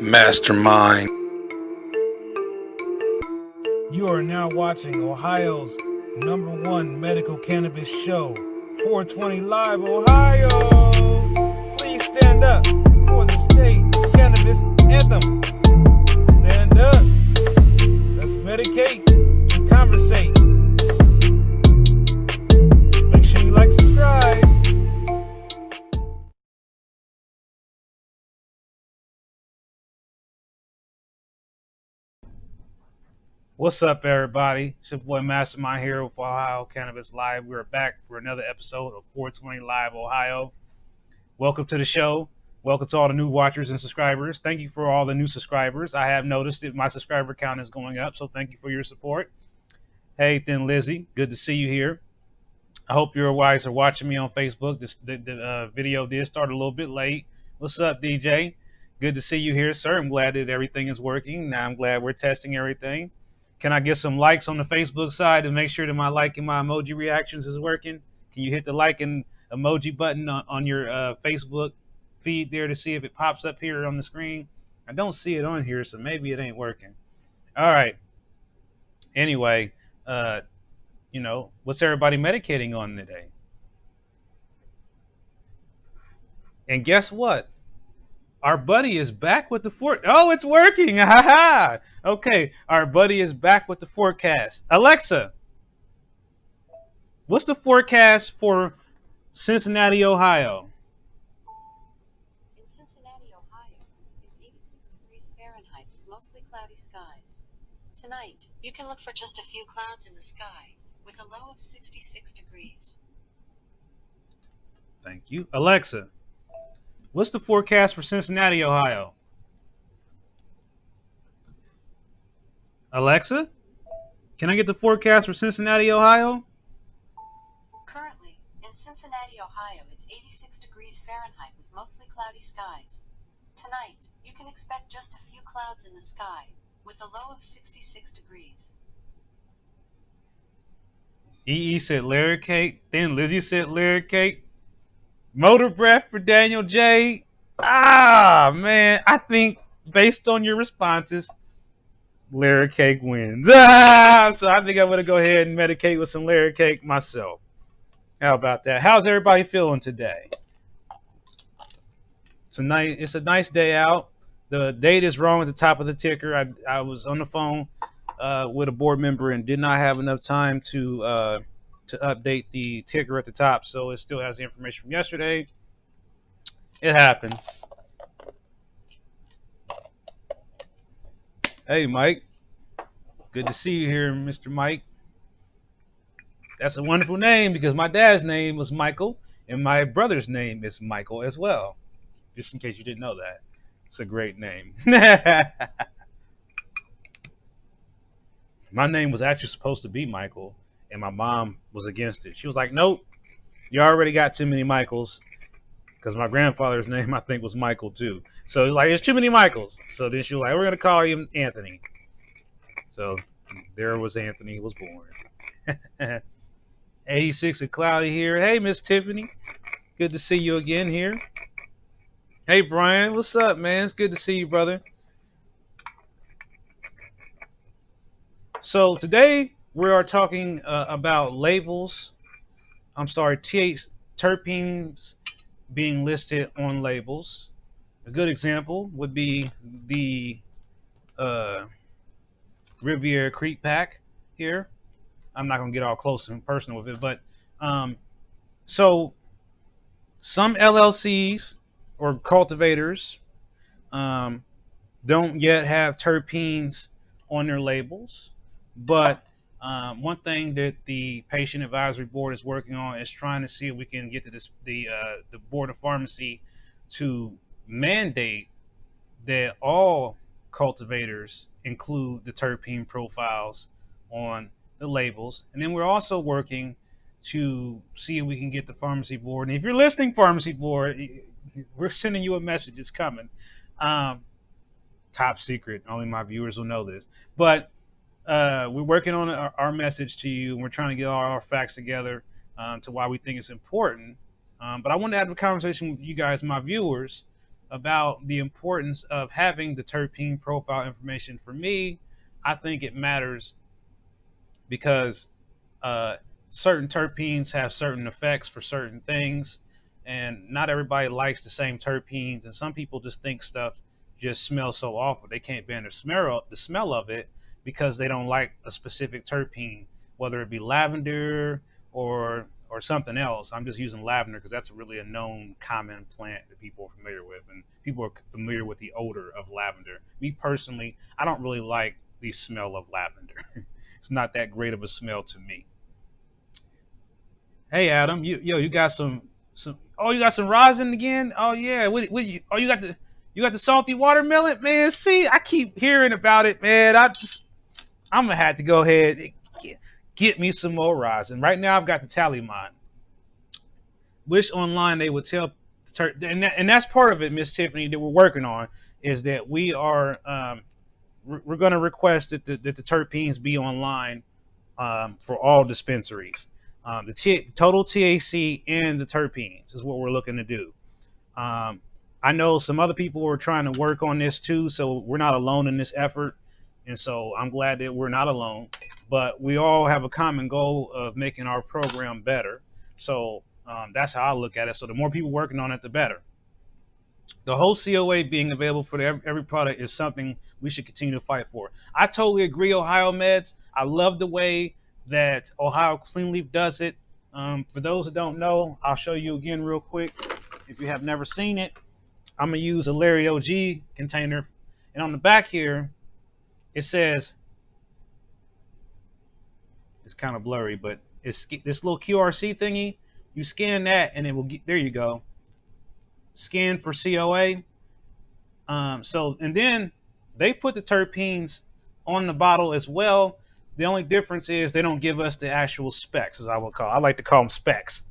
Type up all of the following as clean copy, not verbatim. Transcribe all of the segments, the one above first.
Mastermind. You are now watching Ohio's #1 medical cannabis show, 420 Live Ohio. Please stand up for the state cannabis anthem. Stand up. Let's medicate and conversate. Make sure you like, subscribe. What's up, everybody? It's your boy Mastermind here with Ohio Cannabis Live. We're back for another episode of 420 Live Ohio. Welcome to the show. Welcome to all the new watchers and subscribers. Thank you for all the new subscribers. I have noticed that my subscriber count is going up, so thank you for your support. Hey, Thin Lizzie, good to see you here. I hope your wives are watching me on Facebook. The video did start a little bit late. What's up, DJ? Good to see you here, sir. I'm glad that everything is working. Now I'm glad we're testing everything. Can I get some likes on the Facebook side to make sure that my like and my emoji reactions is working? Can you hit the like and emoji button on your Facebook feed there to see if it pops up here on the screen? I don't see it on here, so maybe it ain't working. All right. Anyway, what's everybody medicating on today? And guess what? Our buddy is back with the Oh, it's working. Ha. Okay, our buddy is back with the forecast. Alexa, what's the forecast for Cincinnati, Ohio? In Cincinnati, Ohio, it's 86 degrees Fahrenheit with mostly cloudy skies. Tonight, you can look for just a few clouds in the sky, with a low of 66 degrees. Thank you. Alexa, what's the forecast for Cincinnati, Ohio? Alexa, can I get the forecast for Cincinnati, Ohio? Currently, in Cincinnati, Ohio, it's 86 degrees Fahrenheit with mostly cloudy skies. Tonight, you can expect just a few clouds in the sky, with a low of 66 degrees. EE said Larry Cake. Then Lizzie said Larry Cake. Motor breath for Daniel J. Man, I think based on your responses, Larry Cake wins. So I think I'm going to go ahead and medicate with some Larry Cake myself. How about that? How's everybody feeling today? It's a nice day out. The date is wrong at the top of the ticker. I was on the phone with a board member and did not have enough time to update the ticker at the top, so it still has the information from yesterday. It happens. Hey, Mike. Good to see you here, Mr. Mike. That's a wonderful name because my dad's name was Michael and my brother's name is Michael as well. Just in case you didn't know that. It's a great name. My name was actually supposed to be Michael, and my mom was against it. She was like, nope, you already got too many Michaels. Because my grandfather's name, I think, was Michael, too. So it was like, there's too many Michaels. So then she was like, we're going to call him Anthony. So there was Anthony, he was born. 86 and cloudy here. Hey, Miss Tiffany. Good to see you again here. Hey, Brian. What's up, man? It's good to see you, brother. So today we are talking about labels. Terpenes being listed on labels. A good example would be the Riviera Creek pack here. I'm not going to get all close and personal with it, but so some LLCs or cultivators don't yet have terpenes on their labels, but one thing that the patient advisory board is working on is trying to see if we can get to the board of pharmacy to mandate that all cultivators include the terpene profiles on the labels. And then we're also working to see if we can get the pharmacy board. And if you're listening, pharmacy board, we're sending you a message. It's coming. Top secret. Only my viewers will know this. But we're working on our message to you, and we're trying to get all our facts together to why we think it's important. But I want to have a conversation with you guys, my viewers, about the importance of having the terpene profile information. For me, I think it matters because uh, certain terpenes have certain effects for certain things, and not everybody likes the same terpenes. And some people just think stuff just smells so awful they can't bear the smell of it because they don't like a specific terpene, whether it be lavender or something else. I'm just using lavender because that's really a known common plant that people are familiar with, and people are familiar with the odor of lavender. Me personally, I don't really like the smell of lavender. It's not that great of a smell to me. Hey Adam, you got some oh you got some rosin again? Oh yeah, you got the salty watermelon, man. See, I keep hearing about it, man. I'm gonna have to go ahead and get me some more rosin. Right now I've got the tally mine. Wish online they would tell and that's part of it, Miss Tiffany, that we're working on is that we're going to request that the terpenes be online for all dispensaries. The total THC and the terpenes is what we're looking to do. Um, I know some other people are trying to work on this too, so we're not alone in this effort. And so I'm glad that we're not alone, but we all have a common goal of making our program better. So that's how I look at it. So the more people working on it, the better. The whole COA being available for every product is something we should continue to fight for. I totally agree, Ohio Meds. I love the way that Ohio Clean Leaf does it. For those that don't know, I'll show you again real quick. If you have never seen it, I'm gonna use a Larry OG container, and on the back here it says it's kind of blurry, but it's this little QRC thingy. You scan that, and it will get there. You go. Scan for COA. And then they put the terpenes on the bottle as well. The only difference is they don't give us the actual specs, as I would call. I like to call them specs,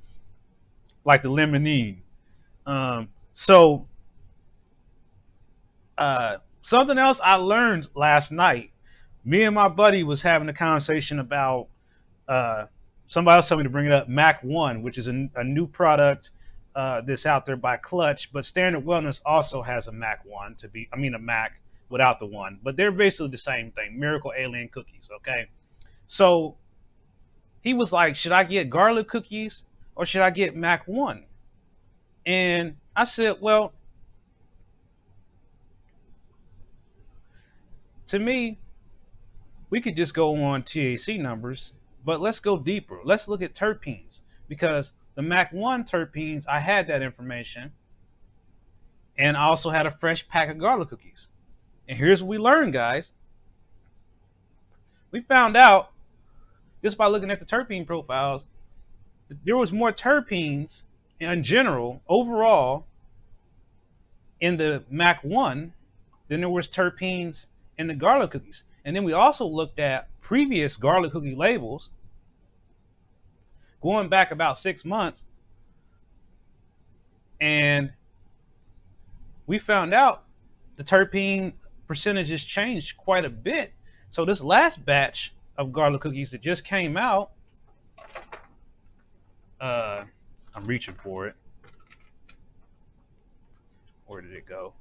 like the lemonade. So something else I learned last night. Me and my buddy was having a conversation about uh, somebody else told me to bring it up. Mac One, which is a new product that's out there by Clutch, but Standard Wellness also has a Mac One a Mac without the one, but they're basically the same thing. Miracle Alien Cookies. Okay, so he was like, should I get garlic cookies or should I get Mac One? And I said, well, to me, we could just go on THC numbers, but let's go deeper. Let's look at terpenes because the Mac 1 terpenes, I had that information, and I also had a fresh pack of garlic cookies. And here's what we learned, guys. We found out just by looking at the terpene profiles, that there was more terpenes in general, overall, in the Mac 1 than there was terpenes in the garlic cookies. And then we also looked at previous garlic cookie labels going back about 6 months, and we found out the terpene percentages changed quite a bit. So this last batch of garlic cookies that just came out, I'm reaching for it. Where did it go?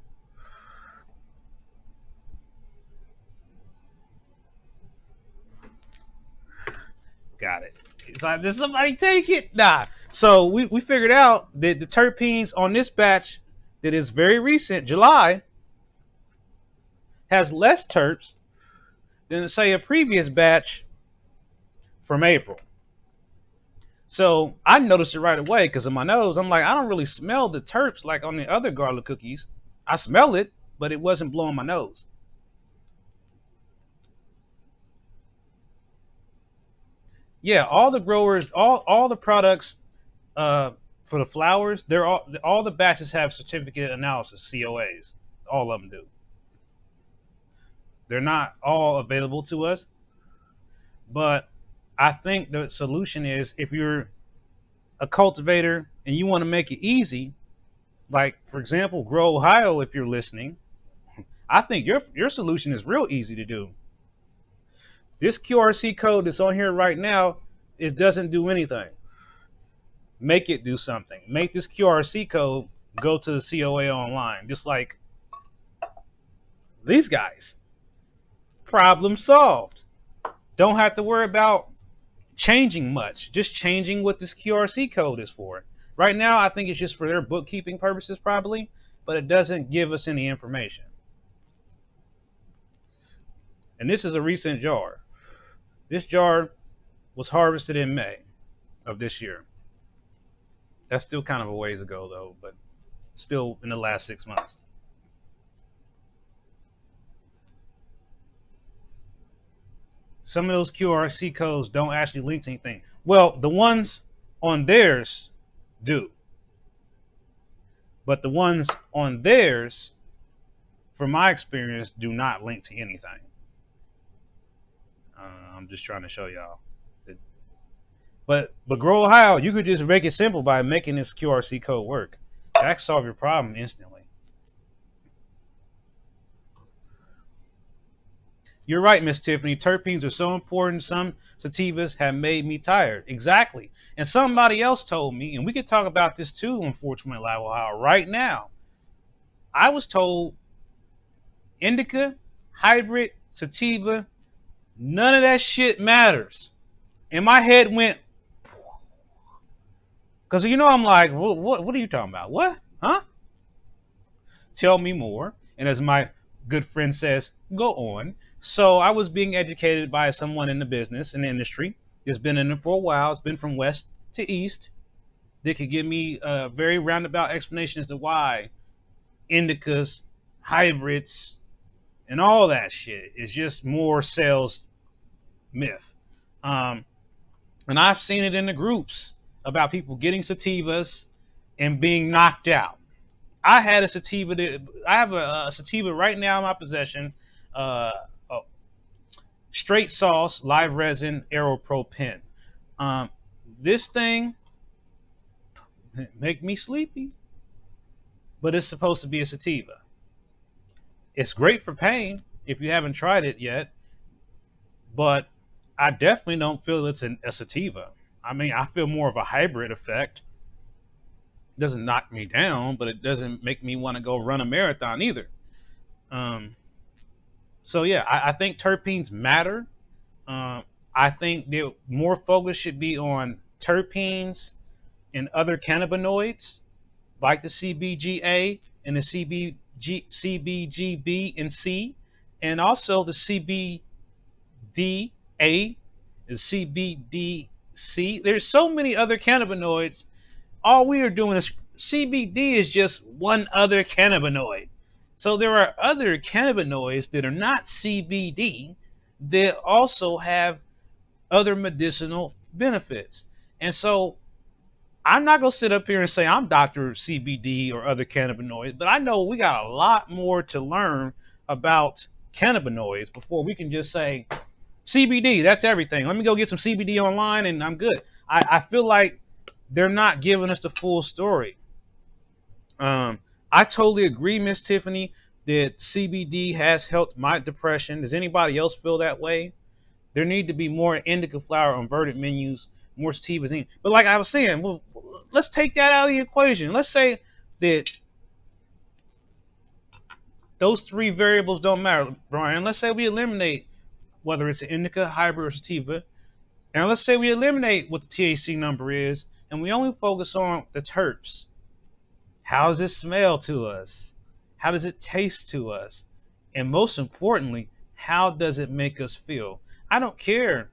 Got it. It's like, did somebody take it? Nah. So we figured out that the terpenes on this batch that is very recent, July, has less terps than, say, a previous batch from April. So I noticed it right away because of my nose. I'm like, I don't really smell the terps like on the other garlic cookies. I smell it, but it wasn't blowing my nose. Yeah, all the growers, all the products for the flowers, they're all the batches have certificate analysis COAs. All of them do. They're not all available to us, but I think the solution is if you're a cultivator and you want to make it easy, like for example, Grow Ohio, if you're listening, I think your solution is real easy to do. This QRC code that's on here right now, it doesn't do anything. Make it do something. Make this QRC code go to the COA online, just like these guys. Problem solved. Don't have to worry about changing much, just changing what this QRC code is for. Right now, I think it's just for their bookkeeping purposes, probably, but it doesn't give us any information. And this is a recent jar. This jar was harvested in May of this year. That's still kind of a ways ago, though, but still in the last 6 months. Some of those QRC codes don't actually link to anything. Well, the ones on theirs do. But the ones on theirs, from my experience, do not link to anything. I'm just trying to show y'all. But Grow Ohio, you could just make it simple by making this QRC code work. That solve your problem instantly. You're right, Miss Tiffany. Terpenes are so important. Some sativas have made me tired. Exactly. And somebody else told me, and we could talk about this too on 420 Live Ohio right now. I was told indica, hybrid, sativa, none of that shit matters. And my head went, because I'm like, what are you talking about? What? Huh? Tell me more. And as my good friend says, go on. So I was being educated by someone in the business, in the industry. It's been in it for a while. It's been from west to east. They could give me a very roundabout explanation as to why indicas, hybrids, and all that shit is just more sales myth. And I've seen it in the groups about people getting sativas and being knocked out. I had a sativa. I have a sativa right now in my possession. Oh, straight sauce, live resin, AeroPro pen. This thing make me sleepy, but it's supposed to be a sativa. It's great for pain if you haven't tried it yet, but I definitely don't feel it's a sativa. I mean, I feel more of a hybrid effect. It doesn't knock me down, but it doesn't make me want to go run a marathon either. Um, so yeah, I think terpenes matter. I think that more focus should be on terpenes and other cannabinoids like the CBGA and the CBGB and C, and also the CBDA and CBDC. There's so many other cannabinoids. All we are doing is CBD is just one other cannabinoid. So there are other cannabinoids that are not CBD that also have other medicinal benefits. And so I'm not going to sit up here and say I'm Dr. CBD or other cannabinoids, but I know we got a lot more to learn about cannabinoids before we can just say CBD, that's everything. Let me go get some CBD online and I'm good. I feel like they're not giving us the full story. I totally agree, Miss Tiffany, that CBD has helped my depression. Does anybody else feel that way? There need to be more indica flower on verdant menus, more sativas in. But like I was saying, well, let's take that out of the equation. Let's say that those three variables don't matter, Brian. Let's say we eliminate whether it's an indica, hybrid, or sativa, and let's say we eliminate what the THC number is, and we only focus on the terps. How does it smell to us? How does it taste to us? And most importantly, how does it make us feel? I don't care.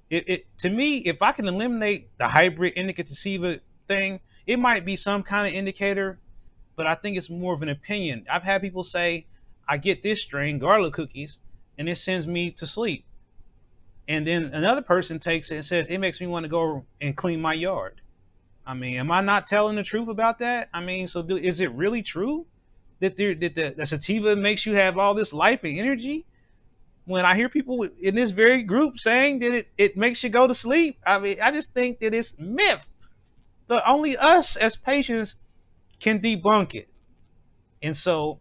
To me, if I can eliminate the hybrid indica sativa thing, it might be some kind of indicator, but I think it's more of an opinion. I've had people say, I get this strain, garlic cookies, and it sends me to sleep. And then another person takes it and says, it makes me want to go and clean my yard. I mean, am I not telling the truth about that? I mean, is it really true that the sativa makes you have all this life and energy? When I hear people in this very group saying that it makes you go to sleep, I mean, I just think that it's myth. But only us as patients can debunk it. And so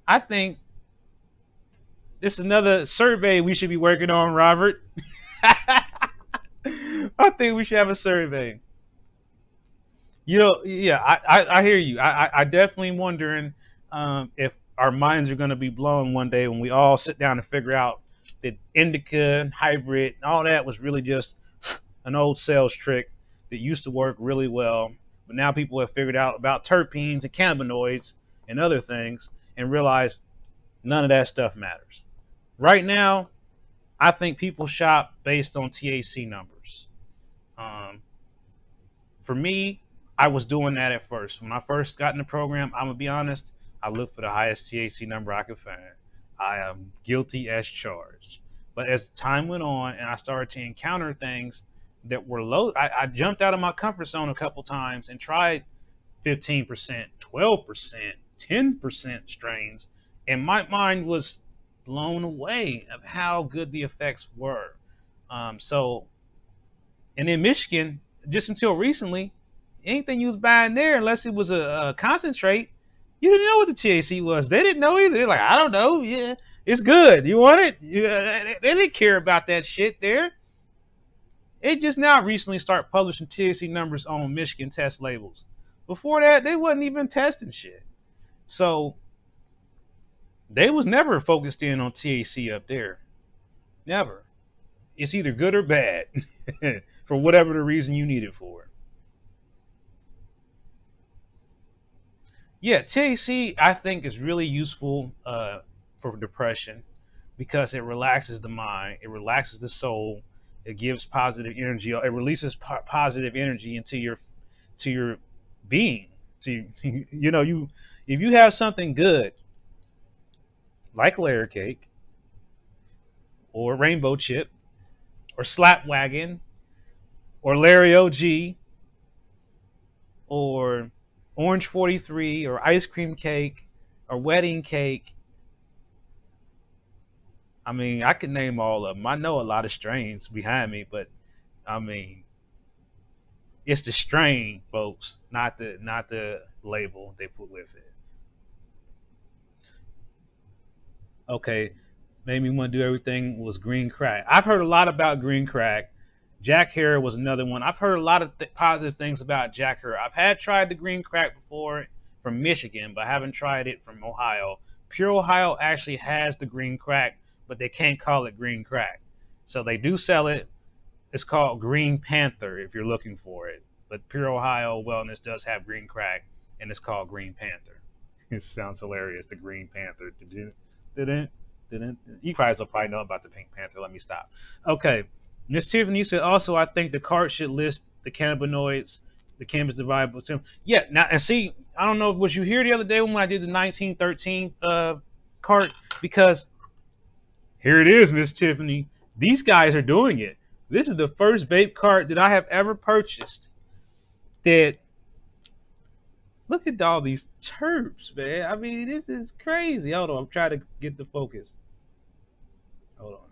I think this is another survey we should be working on, Robert. I think we should have a survey. Yeah, I hear you. I definitely wondering if our minds are going to be blown one day when we all sit down and figure out that indica and hybrid and all that was really just an old sales trick that used to work really well. But now people have figured out about terpenes and cannabinoids and other things and realize none of that stuff matters. Right now, I think people shop based on THC numbers. Um, for me, I was doing that at first. When I first got in the program, I'm gonna be honest, I looked for the highest THC number I could find. I am guilty as charged. But as time went on and I started to encounter things that were low, I jumped out of my comfort zone a couple times and tried 15%, 12%, 10% strains, and my mind was blown away of how good the effects were. So and in Michigan, just until recently, anything you was buying there, unless it was a concentrate, you didn't know what the THC was. They didn't know either. They're like, I don't know. Yeah, it's good. You want it? Yeah, they didn't care about that shit there. It just now recently start publishing THC numbers on Michigan test labels. Before that, they wasn't even testing shit. So they was never focused in on THC up there. Never. It's either good or bad for whatever the reason you need it for. Yeah, THC I think is really useful for depression because it relaxes the mind, it relaxes the soul, it gives positive energy, it releases positive energy to your being. You know, you if you have something good like layer cake or rainbow chip or slap wagon or Larry OG or orange 43 or ice cream cake or wedding cake. I mean, I could name all of them. I know a lot of strains behind me, but I mean, it's the strain, folks, not the label they put with it. Okay, made me want to do everything was green crack. I've heard a lot about green crack. Jack Hare was another one. I've heard a lot of positive things about Jack Hare. I've had tried the green crack before from Michigan, but I haven't tried it from Ohio. Pure Ohio actually has the green crack, but they can't call it green crack. So they do sell it. It's called Green Panther if you're looking for it. But Pure Ohio Wellness does have green crack, and it's called Green Panther. It sounds hilarious. The Green Panther. Didn't didn't. You guys will probably know about the Pink Panther. Let me stop. Okay, Miss Tiffany, you said also I think the cart should list the cannabinoids, the cannabis divisible. Yeah. Now and see, I don't know. Was you here the other day when I did the 1913 cart? Because here it is, Miss Tiffany. These guys are doing it. This is the first vape cart that I have ever purchased. That look at all these chirps, man. I mean, this is crazy. Hold on, I'm trying to get the focus. Hold on,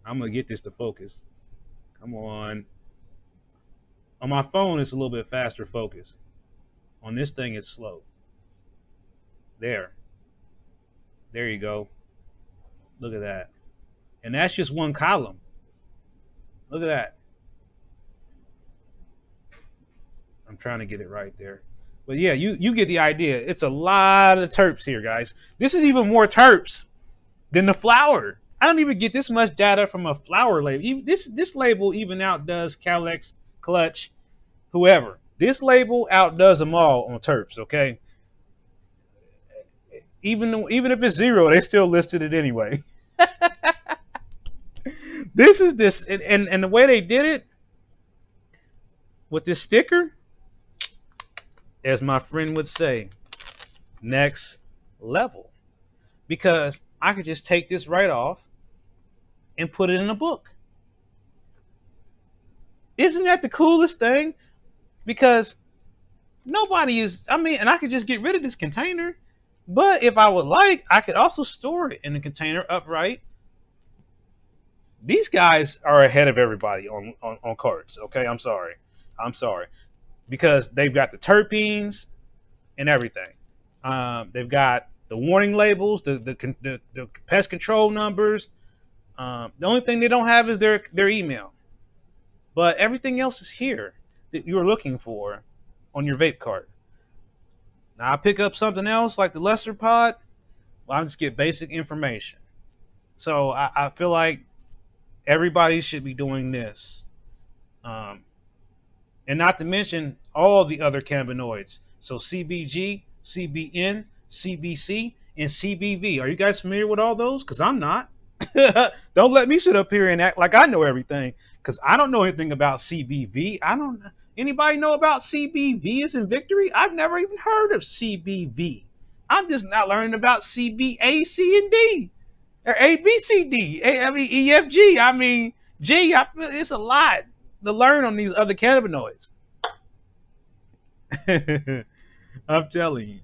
I'm gonna get this to focus. Come on. On my phone, it's a little bit faster focus. On this thing, it's slow. There, there you go. Look at that, and that's just one column. Look at that. I'm trying to get it right there. But yeah, you get the idea. It's a lot of terps here, guys. This is even more terps than the flower. I don't even get this much data from a flower label. Even this label even outdoes Calex, Clutch, whoever. This label outdoes them all on terps. Okay, even if it's zero, they still listed it anyway. This is this and the way they did it with this sticker, as my friend would say, next level. Because I could just take this right off and put it in a book. Isn't that the coolest thing? Because nobody is, I mean, and I could just get rid of this container. But if I would like, I could also store it in the container upright. These guys are ahead of everybody on cards. Okay, I'm sorry. I'm sorry. Because they've got the terpenes and everything. They've got the warning labels, the pest control numbers. The only thing they don't have is their email. But everything else is here that you're looking for. on your vape cart. Now I pick up something else like the Lester Pod. Well, I just get basic information. So I feel like everybody should be doing this. Um, and not to mention all the other cannabinoids. So CBG, CBN, CBC, and CBV. Are you guys familiar with all those? Because I'm not. Don't let me sit up here and act like I know everything, because I don't know anything about CBV. I don't. Anybody know about CBV as in victory? I've never even heard of CBV. I'm just not learning about CBA, C, and D, or A, B, C, D. I mean E, F, G. I mean G. It's a lot to learn on these other cannabinoids. I'm telling you.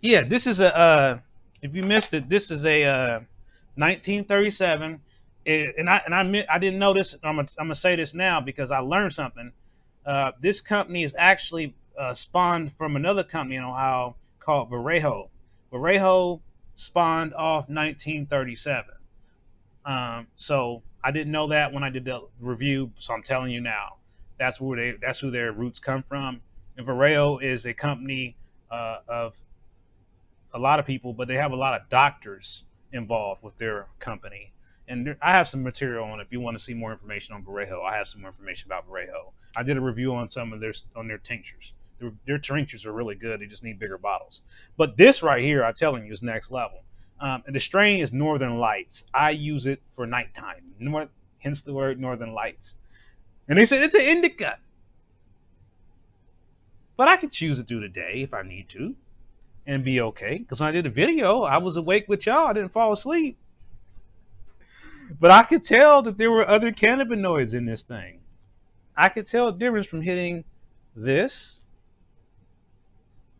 Yeah, this is a. If you missed it, this is a 1937, I didn't know this. I'm gonna say this now because I learned something. This company is actually spawned from another company in Ohio called Varejo. Varejo spawned off 1937. So I didn't know that when I did the review. So I'm telling you now, that's who their roots come from. And Vareo is a company of a lot of people, but they have a lot of doctors involved with their company. And I have some material on. If you want to see more information on Varejo, I have some more information about Varejo. I did a review on some of their tinctures. Their tinctures are really good. They just need bigger bottles. But this right here, I'm telling you, is next level. And the strain is Northern Lights. I use it for nighttime. Hence the word Northern Lights. And they said it's an indica, but I could choose it through the day if I need to and be okay. Because when I did the video, I was awake with y'all. I didn't fall asleep. But I could tell that there were other cannabinoids in this thing. I could tell a difference from hitting this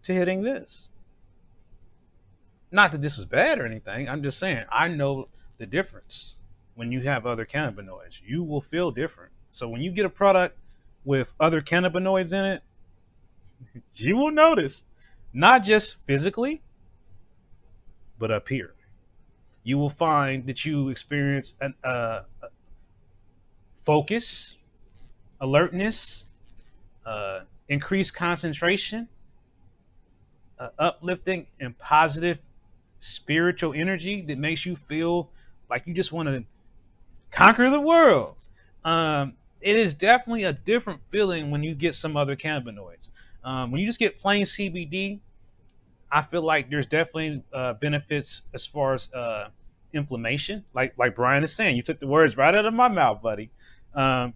to hitting this. Not that this was bad or anything. I'm just saying I know the difference. When you have other cannabinoids, you will feel different. So when you get a product with other cannabinoids in it, you will notice, not just physically, but up here. You will find that you experience an focus, alertness, increased concentration, uplifting and positive spiritual energy that makes you feel like you just want to conquer the world. It is definitely a different feeling when you get some other cannabinoids. When you just get plain CBD, I feel like there's definitely benefits as far as inflammation. Like Brian is saying, you took the words right out of my mouth, buddy. Um,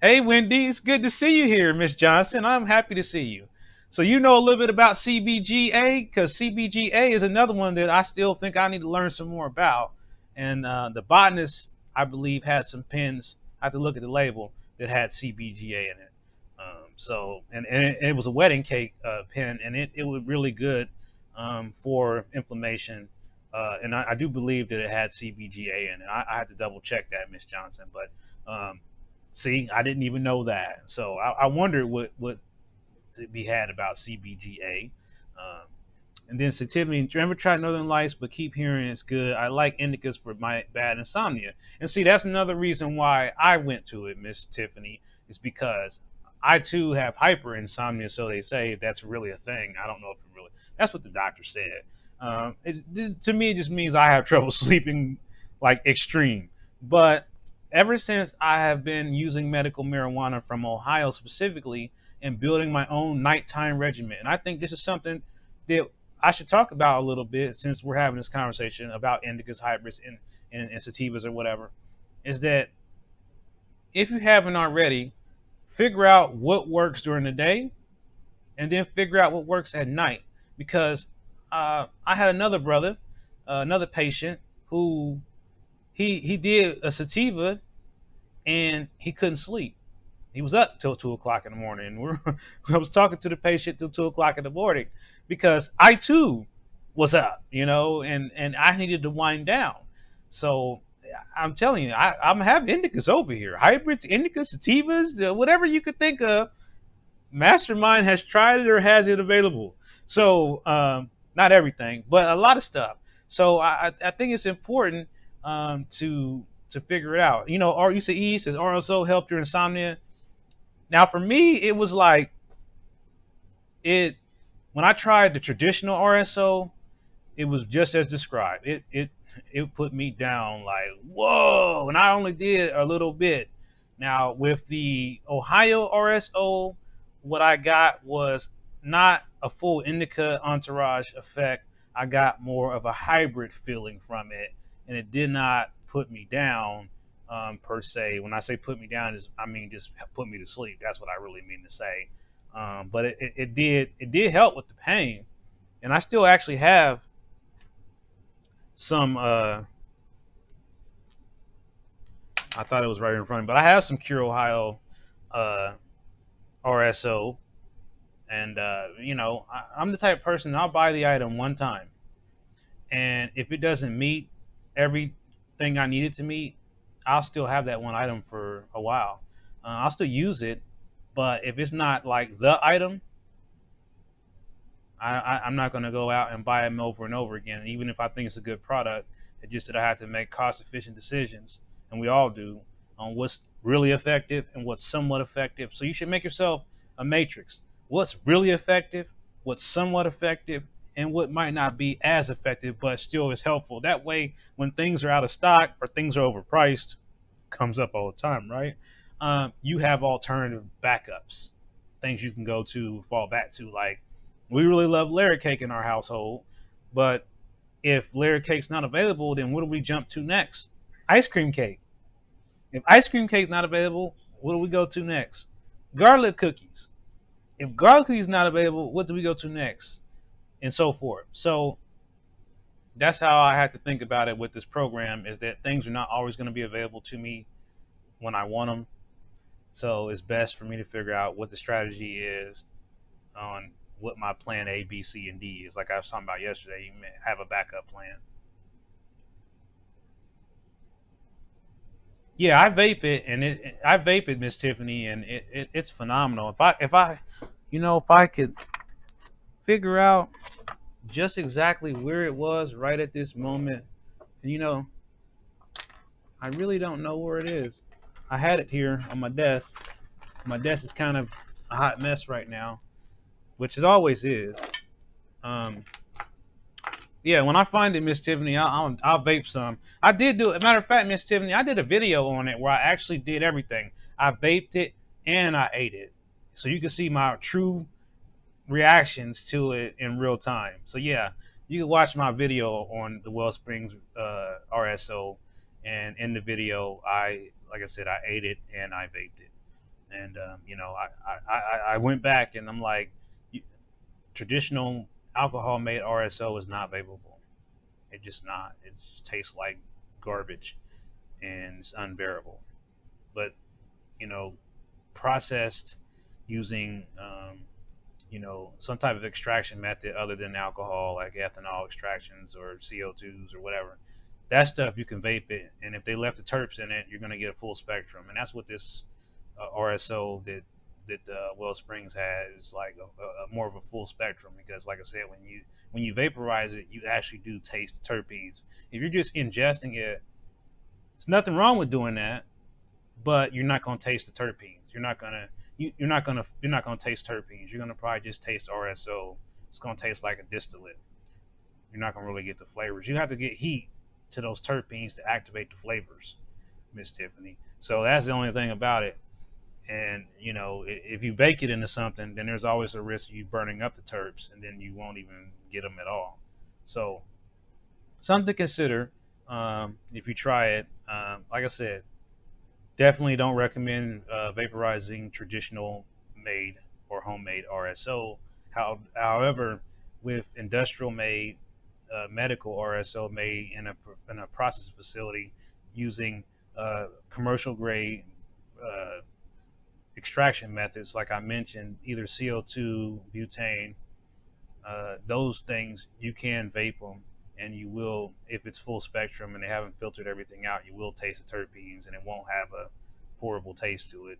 Hey, Wendy, it's good to see you here, Miss Johnson. I'm happy to see you. So you know a little bit about CBGA, because CBGA is another one that I still think I need to learn some more about. And the botanist, I believe, had some pens. I have to look at the label that had CBGA in it. And it was a wedding cake pen, and it was really good for inflammation. And I do believe that it had CBGA in it. I had to double check that, Miss Johnson, but see, I didn't even know that. So I wondered what to be had about CBGA. Um, and then sativity. Never tried Northern Lights, but keep hearing it's good. I like indicas for my bad insomnia. And see, that's another reason why I went to it, Miss Tiffany, is because I too have hyper insomnia. So they say that's really a thing. I don't know if it really. That's what the doctor said. To me, it just means I have trouble sleeping, like extreme. But ever since I have been using medical marijuana from Ohio specifically and building my own nighttime regimen, and I think this is something that I should talk about a little bit since we're having this conversation about indicas, hybrids, and sativas or whatever, is that if you haven't already, figure out what works during the day and then figure out what works at night. Because I had another brother, another patient who he did a sativa and he couldn't sleep. He was up till 2 o'clock in the morning. And I was talking to the patient till 2 o'clock in the morning because I too was up, and I needed to wind down. So I'm telling you, I'm having indicas over here, hybrids, indicas, sativas, whatever you could think of. Mastermind has tried it or has it available. So not everything, but a lot of stuff. So I think it's important to figure it out. You know, you said E says RSO helped your insomnia. Now for me, it was like it when I tried the traditional RSO, it was just as described. It put me down like whoa, and I only did a little bit. Now with the Ohio RSO, what I got was not a full indica entourage effect. I got more of a hybrid feeling from it, and it did not put me down per se. When I say put me down, is I mean just put me to sleep. That's what I really mean to say. But it did help with the pain, and I still actually have some I thought it was right in front of me, but I have some Cure Ohio uh RSO, and I'm the type of person, I'll buy the item one time, and if it doesn't meet everything I need it to meet, I'll still have that one item for a while. I'll still use it, but if it's not like the item, I'm not going to go out and buy them over and over again, even if I think it's a good product. It's just that I have to make cost efficient decisions, and we all do, on what's really effective and what's somewhat effective. So you should make yourself a matrix. What's really effective, what's somewhat effective, and what might not be as effective but still is helpful. That way, when things are out of stock or things are overpriced, comes up all the time, right? You have alternative backups, things you can go to, fall back to. Like, we really love layer cake in our household, but if layer cake's not available, then what do we jump to next? Ice cream cake. If ice cream cake's not available, what do we go to next? Garlic cookies. If garlic cookies not available, what do we go to next? And so forth. So that's how I had to think about it with this program, is that things are not always going to be available to me when I want them. So it's best for me to figure out what the strategy is on what my plan A, B, C, and D is. Like I was talking about yesterday, you have a backup plan. Yeah, I vape it, and I vape it, Miss Tiffany, and it's phenomenal. If I could figure out just exactly where it was right at this moment, and I really don't know where it is. I had it here on my desk. My desk is kind of a hot mess right now, which it always is. Um, Yeah, when I find it, Miss Tiffany, I'll vape some. I did do. As a matter of fact, Miss Tiffany, I did a video on it where I actually did everything. I vaped it and I ate it, so you can see my true reactions to it in real time. So yeah, you can watch my video on the Wellsprings RSO, and in the video, like I said, I ate it and I vaped it, and I went back and I'm like, traditional alcohol made RSO is not vapable. It just not. It just tastes like garbage and it's unbearable. But you know, processed using some type of extraction method other than alcohol, like ethanol extractions or CO2s or whatever. That stuff you can vape it, and if they left the terps in it, you're going to get a full spectrum, and that's what this RSO that Well Springs has, like a more of a full spectrum. Because, like I said, when you vaporize it, you actually do taste the terpenes. If you're just ingesting it, there's nothing wrong with doing that, but you're not going to taste the terpenes. You're not gonna taste terpenes. You're gonna probably just taste RSO. It's gonna taste like a distillate. You're not gonna really get the flavors. You have to get heat to those terpenes to activate the flavors, Miss Tiffany. So that's the only thing about it. And if you bake it into something, then there's always a risk of you burning up the terps, and then you won't even get them at all. So something to consider if you try it. Like I said, definitely don't recommend vaporizing traditional made or homemade RSO. However, with industrial made medical RSO made in a processing facility using commercial grade extraction methods, like I mentioned, either CO2, butane, those things, you can vape them, and you will, if it's full spectrum and they haven't filtered everything out, you will taste the terpenes, and it won't have a horrible taste to it,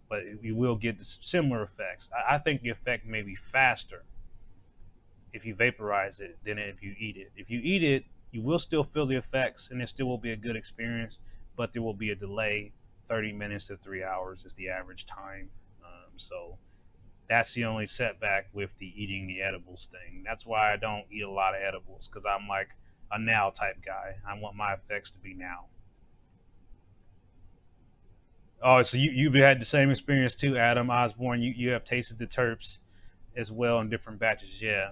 but you will get the similar effects. I think the effect may be faster if you vaporize it than if you eat it. If you eat it, you will still feel the effects, and it still will be a good experience, but there will be a delay. 30 minutes to 3 hours is the average time So that's the only setback with the eating the edibles thing. That's why I don't eat a lot of edibles because I'm like a now type guy. I want my effects to be now. Oh, so you've had the same experience too, Adam Osborne. You have tasted the terps as well in different batches. Yeah,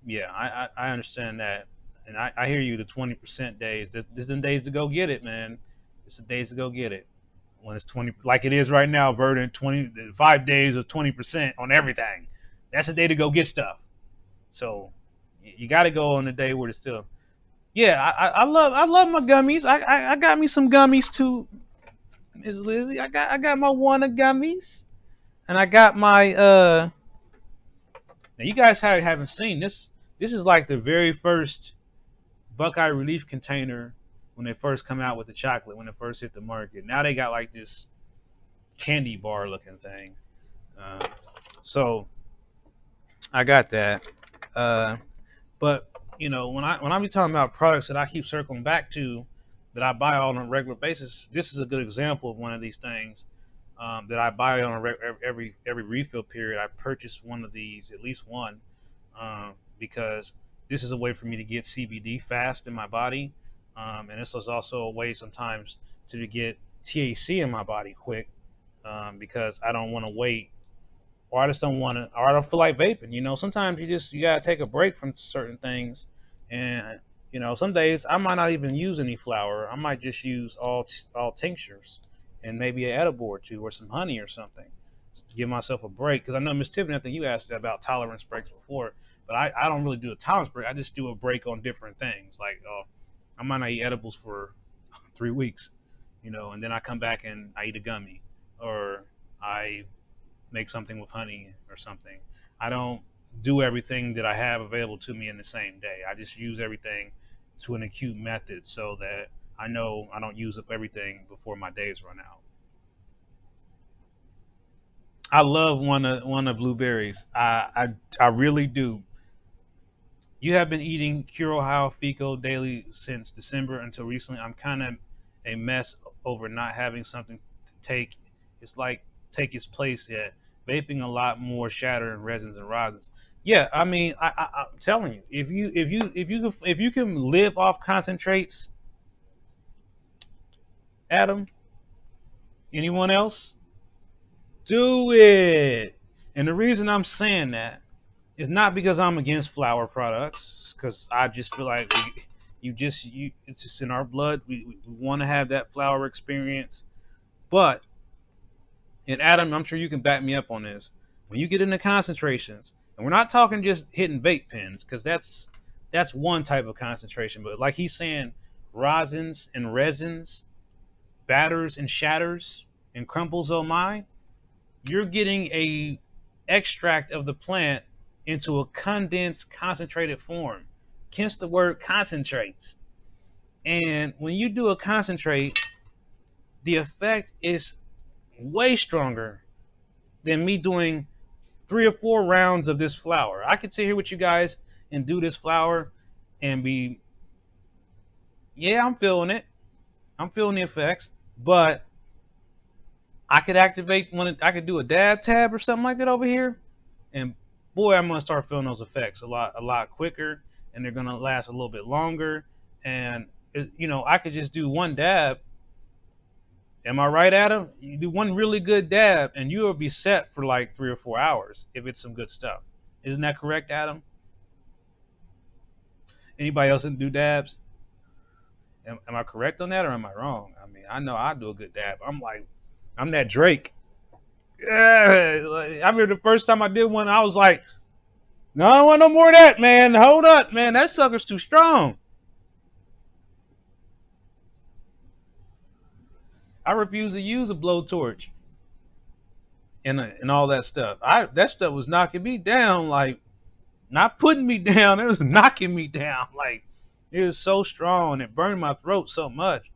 yeah, I understand that, and I hear you. The 20% days. This is the days to go get it, man. It's the days to go get it. When it's 20, like it is right now, Verdant 5 days of 20% on everything. That's the day to go get stuff. So you got to go on the day where it's still. Yeah, I love my gummies. I got me some gummies too, Miss Lizzie. I got my Wanna gummies, and I got my Now you guys haven't seen this. This is like the very first Buckeye Relief container when they first come out with the chocolate when it first hit the market. Now they got like this candy bar looking thing. Uh, so I got that. Uh, but when I be talking about products that I keep circling back to that I buy on a regular basis, this is a good example of one of these things that I buy on every refill period. I purchase one of these, at least one, because this is a way for me to get CBD fast in my body, and this is also a way sometimes to get THC in my body quick, because I don't want to wait, or I just don't want to, or I don't feel like vaping. Sometimes you gotta take a break from certain things, and some days I might not even use any flour. I might just use all tinctures, and maybe an edible or two, or some honey or something, to give myself a break. Because I know Miss Tiffany, I think you asked about tolerance breaks before, but I don't really do a tolerance break. I just do a break on different things. Like, I might not eat edibles for 3 weeks, and then I come back and I eat a gummy, or I make something with honey or something. I don't do everything that I have available to me in the same day. I just use everything to an acute method so that I know I don't use up everything before my days run out. I love one of blueberries. I really do. You have been eating Curo Fico daily since December until recently. I'm kind of a mess over not having something to take. It's like take its place yet. Vaping a lot more shatter and resins and rosins. Yeah, I mean, I'm telling you, if you can live off concentrates, Adam, anyone else, do it. And the reason I'm saying that is not because I'm against flower products, because I just feel like it's just in our blood. We want to have that flower experience. But, and Adam, I'm sure you can back me up on this. When you get into concentrations, and we're not talking just hitting vape pens, because that's one type of concentration. But like he's saying, rosins and resins, batters and shatters, and crumbles, oh my, you're getting a extract of the plant into a condensed concentrated form, hence the word concentrates. And when you do a concentrate, the effect is way stronger than me doing 3 or 4 rounds of this flour. I could sit here with you guys and do this flour and be, yeah, I'm feeling it. I'm feeling the effects, but I could activate I could do a dab tab or something like that over here, and boy, I'm gonna start feeling those effects a lot quicker, and they're gonna last a little bit longer. And I could just do one dab. Am I right, Adam? You do one really good dab, and you will be set for like 3 or 4 hours if it's some good stuff. Isn't that correct, Adam? Anybody else that do dabs? Am I correct on that, or am I wrong? I mean, I know I do a good dab. I'm that Drake. Yeah, I remember the first time I did one, I was like, no, I don't want no more of that, man. Hold up, man. That sucker's too strong. I refuse to use a blowtorch and all that stuff. That stuff was knocking me down, like not putting me down. It was knocking me down. Like it was so strong. It burned my throat so much.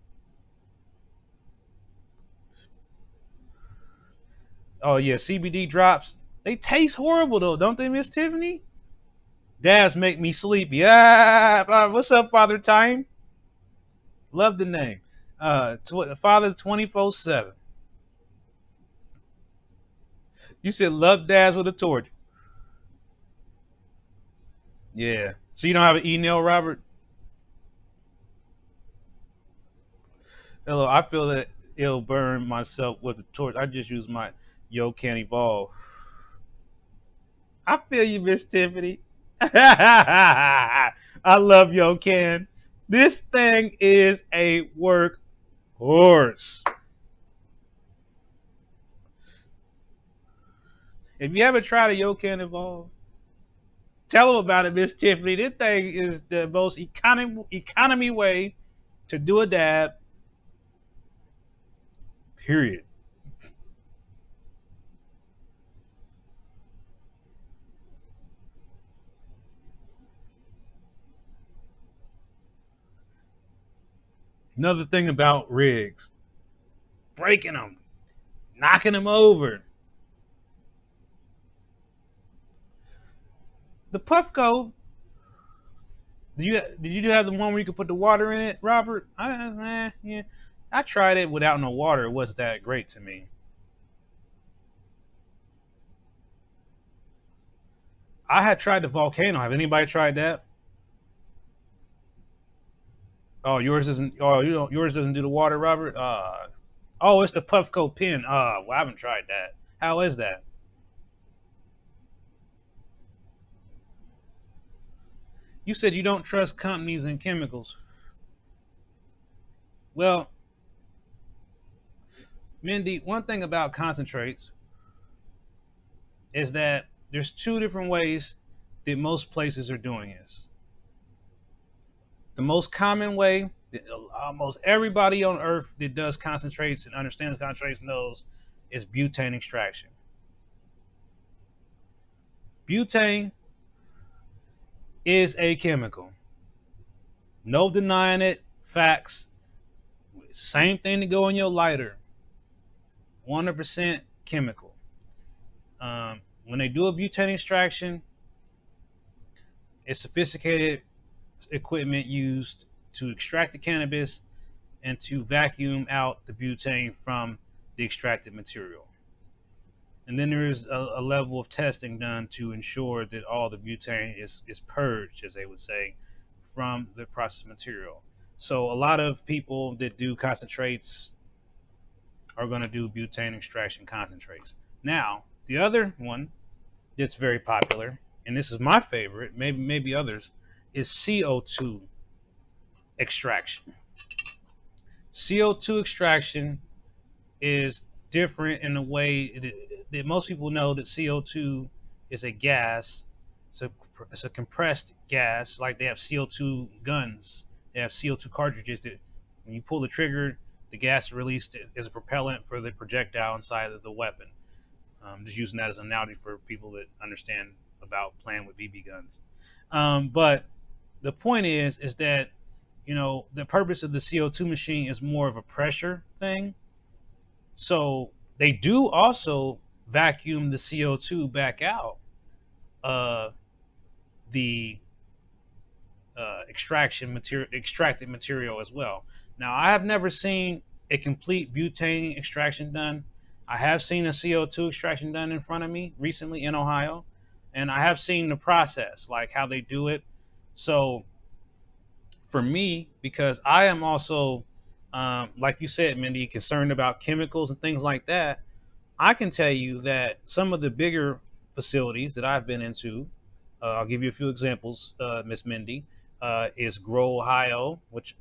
Oh yeah, CBD drops. They taste horrible though, don't they, Miss Tiffany? Dabs make me sleepy. What's up, Father Time? Love the name. Father 24/7. You said love dads with a torch. Yeah. So you don't have an email, Robert? Hello. I feel that it'll burn myself with the torch. I just use my Yo Can Evolve. I feel you, Miss Tiffany. I love Yo Can. This thing is a workhorse. If you haven't tried a Yo Can Evolve, tell them about it, Miss Tiffany. This thing is the most economy way to do a dab. Period. Another thing about rigs, breaking them, knocking them over. The Puffco. Did you have the one where you could put the water in it, Robert? Yeah. I tried it without no water. It wasn't that great to me. I had tried the volcano. Have anybody tried that? Oh, yours isn't. Oh, you don't. Yours doesn't do the water, Robert. Oh, it's the Puffco pin. Well, I haven't tried that. How is that? You said you don't trust companies and chemicals. Well, Mindy, one thing about concentrates is that there's two different ways that most places are doing this. The most common way that almost everybody on earth that does concentrates and understands concentrates knows is butane extraction. Butane is a chemical. No denying it. Facts. Same thing to go in your lighter. 100% chemical. When they do a butane extraction, it's sophisticated equipment used to extract the cannabis and to vacuum out the butane from the extracted material. And then there is a level of testing done to ensure that all the butane is purged, as they would say, from the processed material. So a lot of people that do concentrates are going to do butane extraction concentrates. Now, the other one that's very popular, and this is my favorite, maybe others, is CO2 extraction. CO2 extraction is different in a way that most people know that CO2 is a gas. It's a compressed gas, like they have CO2 guns. They have CO2 cartridges that when you pull the trigger, the gas is released as a propellant for the projectile inside of the weapon. Just using that as an analogy for people that understand about playing with BB guns. But the point is that the purpose of the CO2 machine is more of a pressure thing. So they do also vacuum the CO2 back out uh, the extracted material as well. Now, I have never seen a complete butane extraction done. I have seen a CO2 extraction done in front of me recently in Ohio, and I have seen the process, like how they do it. So, for me, because I am also, like you said, Mindy, concerned about chemicals and things like that, I can tell you that some of the bigger facilities that I've been into, I'll give you a few examples, Miss Mindy, is Grow Ohio, which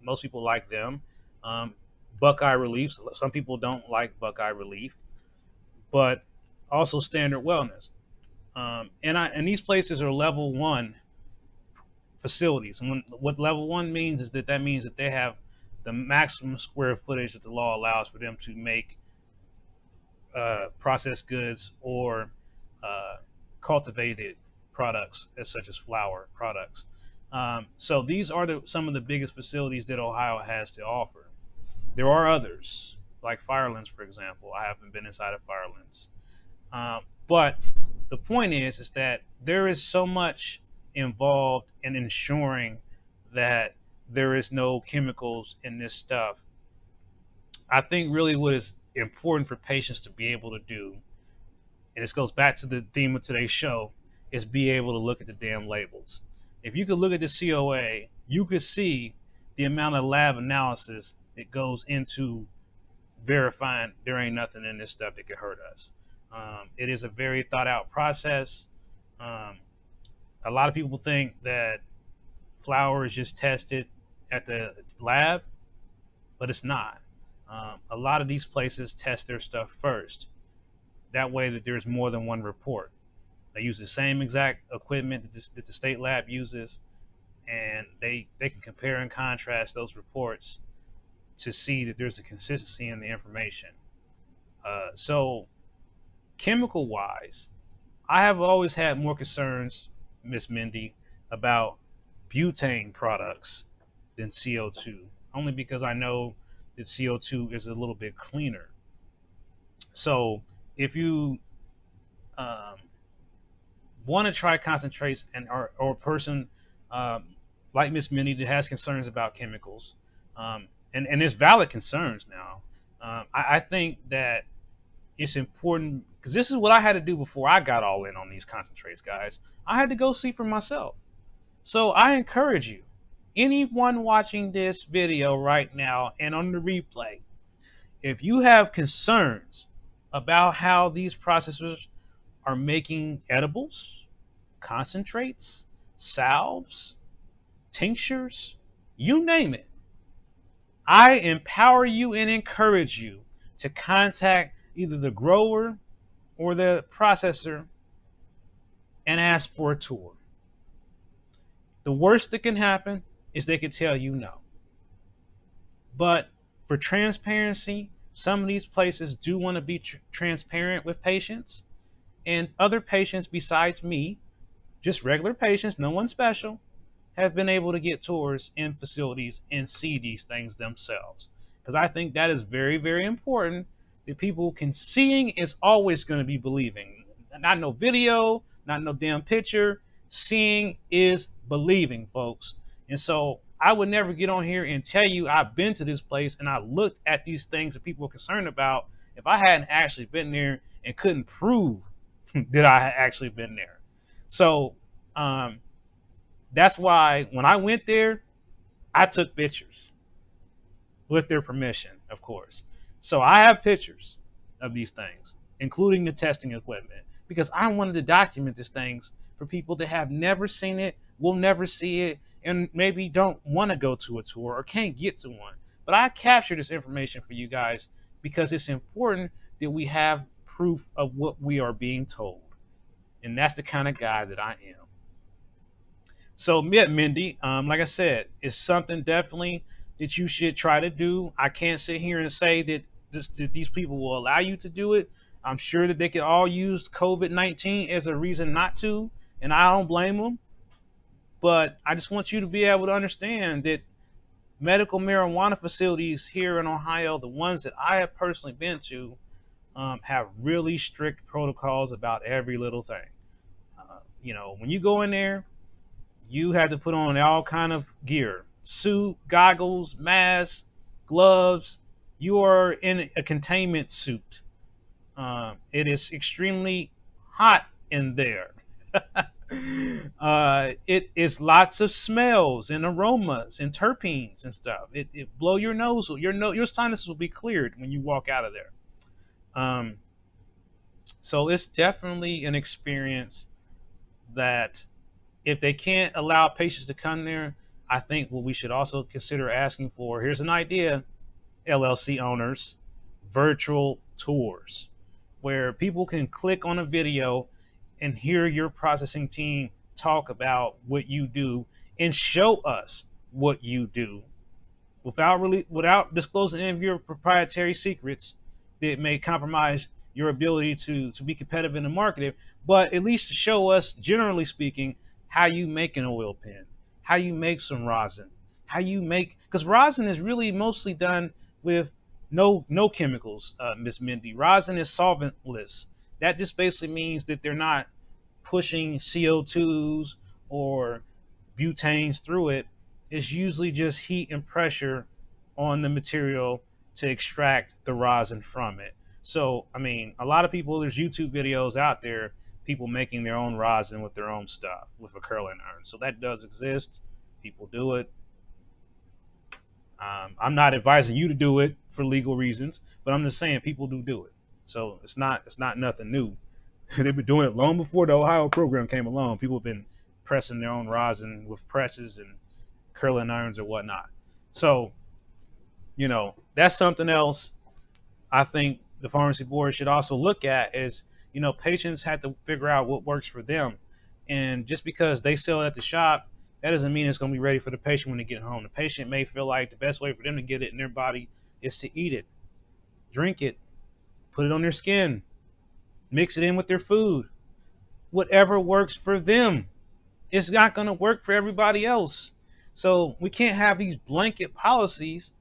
most people like them. Um, Buckeye Relief. Some people don't like Buckeye Relief, but also Standard Wellness. And these places are level one facilities. And what level one means is that means that they have the maximum square footage that the law allows for them to make processed goods or uh, cultivated products, such as flour products. So these are some of the biggest facilities that Ohio has to offer. There are others, like Firelands, for example. I haven't been inside of Firelands, but the point is that there is so much involved in ensuring that there is no chemicals in this stuff. I think really what is important for patients to be able to do and this goes back to the theme of today's show, is be able to look at the damn labels. If you could look at the COA, you could see the amount of lab analysis that goes into verifying there ain't nothing in this stuff that could hurt us. It is a very thought out process. Um, a lot of people think that flour is just tested at the lab, but it's not. A lot of these places test their stuff first. That way, that there's more than one report. They use the same exact equipment that the state lab uses, and they can compare and contrast those reports to see that there's a consistency in the information. So, chemical wise, I have always had more concerns, Miss Mindy, about butane products than CO2, only because I know that CO2 is a little bit cleaner. So, if you um, want to try concentrates and or a person um, like Miss Minnie that has concerns about chemicals, and it's valid concerns now. I think that it's important because this is what I had to do before I got all in on these concentrates, guys. I had to go see for myself. So I encourage you, anyone watching this video right now and on the replay, if you have concerns about how these processors are making edibles, concentrates, salves, tinctures, you name it, I empower you and encourage you to contact either the grower or the processor and ask for a tour. The worst that can happen is they could tell you no. But for transparency, some of these places do want to be transparent with patients, and other patients besides me, just regular patients, no one special, have been able to get tours in facilities and see these things themselves. Because I think that is very, very important that people can seeing is always going to be believing. Not no video, not no damn picture. Seeing is believing, folks. And so I would never get on here and tell you I've been to this place and I looked at these things that people are concerned about if I hadn't actually been there and couldn't prove that I had actually been there. So um, that's why when I went there, I took pictures with their permission, of course. So I have pictures of these things, including the testing equipment, because I wanted to document these things for people that have never seen it, will never see it, and maybe don't want to go to a tour or can't get to one. But I capture this information for you guys because it's important that we have proof of what we are being told. And that's the kind of guy that I am. So, yeah, Mindy, like I said, it's something definitely that you should try to do. I can't sit here and say that these people will allow you to do it. I'm sure that they could all use COVID-19 as a reason not to, and I don't blame them. But I just want you to be able to understand that medical marijuana facilities here in Ohio, the ones that I have personally been to, have really strict protocols about every little thing. When you go in there, you had to put on all kind of gear: suit, goggles, mask, gloves. You are in a containment suit. It is extremely hot in there. It is lots of smells and aromas and terpenes and stuff. It blow your nose. Your sinuses will be cleared when you walk out of there. Um, so it's definitely an experience that if they can't allow patients to come there, I think what we should also consider asking for, here's an idea, LLC owners, virtual tours, where people can click on a video and hear your processing team talk about what you do and show us what you do without disclosing any of your proprietary secrets that may compromise your ability to be competitive in the market, but at least to show us, generally speaking, how you make an oil pen, how you make some rosin, how you make, because rosin is really mostly done with no chemicals, Miss Mindy. Rosin is solventless. That just basically means that they're not pushing CO2s or butanes through it. It's usually just heat and pressure on the material to extract the rosin from it. So, I mean, a lot of people, there's YouTube videos out there, people making their own rosin with their own stuff with a curling iron. So that does exist. People do it. I'm not advising you to do it for legal reasons, but I'm just saying people do it. So it's not nothing new. They've been doing it long before the Ohio program came along. People have been pressing their own rosin with presses and curling irons or whatnot. So, that's something else I think the pharmacy board should also look at is, patients have to figure out what works for them. And just because they sell it at the shop, that doesn't mean it's going to be ready for the patient when they get home. The patient may feel like the best way for them to get it in their body is to eat it, drink it, put it on their skin, mix it in with their food, whatever works for them. It's not going to work for everybody else. So we can't have these blanket policies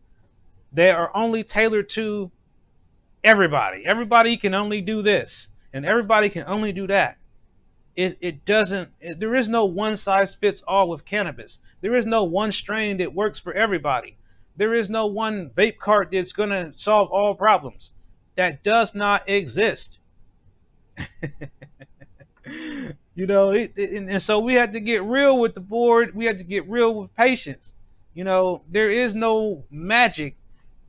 that are only tailored to everybody. Everybody can only do this, and everybody can only do that. It doesn't. There is no one size fits all with cannabis. There is no one strain that works for everybody. There is no one vape cart that's gonna solve all problems. That does not exist. And so we had to get real with the board. We had to get real with patients. There is no magic.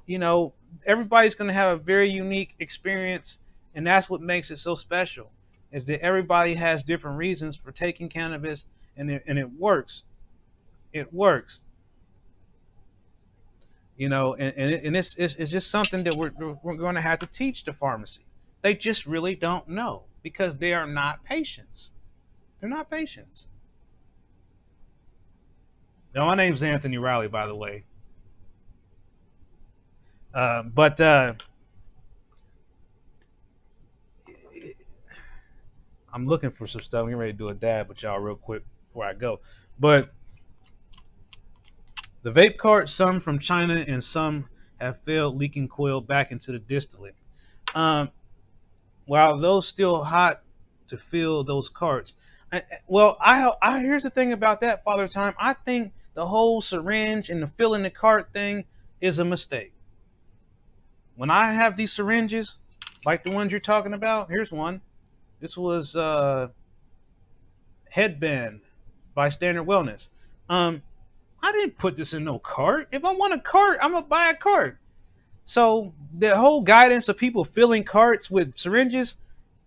you know, Everybody's going to have a very unique experience, and that's what makes it so special. Is that everybody has different reasons for taking cannabis, and it works. It works. And it's just something that we're going to have to teach the pharmacy. They just really don't know because they are not patients. They're not patients. Now, my name's Anthony Riley, by the way. But I'm looking for some stuff. I'm getting ready to do a dab with y'all real quick before I go. But the vape cart, some from China and some have failed leaking coil back into the distillate. Um, while those still hot to fill those carts. Well, I here's the thing about that, Father Time. I think the whole syringe and the filling the cart thing is a mistake. When I have these syringes, like the ones you're talking about, here's one. This was Headband by Standard Wellness. Um, I didn't put this in no cart. If I want a cart, I'm gonna buy a cart. So the whole guidance of people filling carts with syringes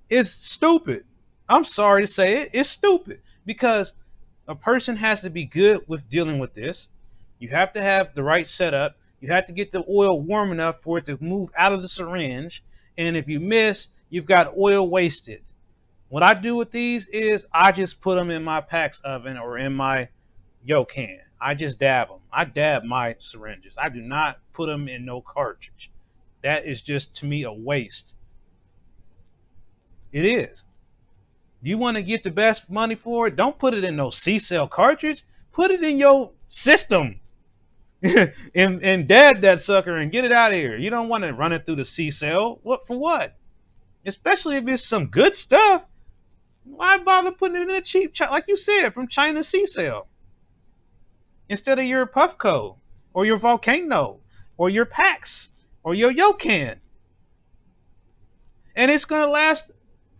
is stupid. I'm sorry to say it. It's stupid because a person has to be good with dealing with this. You have to have the right setup. You have to get the oil warm enough for it to move out of the syringe. And if you miss, you've got oil wasted. What I do with these is I just put them in my PAX oven or in my can. I just dab them. I dab my syringes. I do not put them in no cartridge. That is just to me a waste. It is. You want to get the best money for it? Don't put it in no C cell cartridge. Put it in your system and dab that sucker and get it out of here. You don't want to run it through the C cell. What for what? Especially if it's some good stuff. Why bother putting it in a cheap, like you said, from China C cell instead of your Puffco or your Volcano or your Pax or your Yocan? And it's gonna last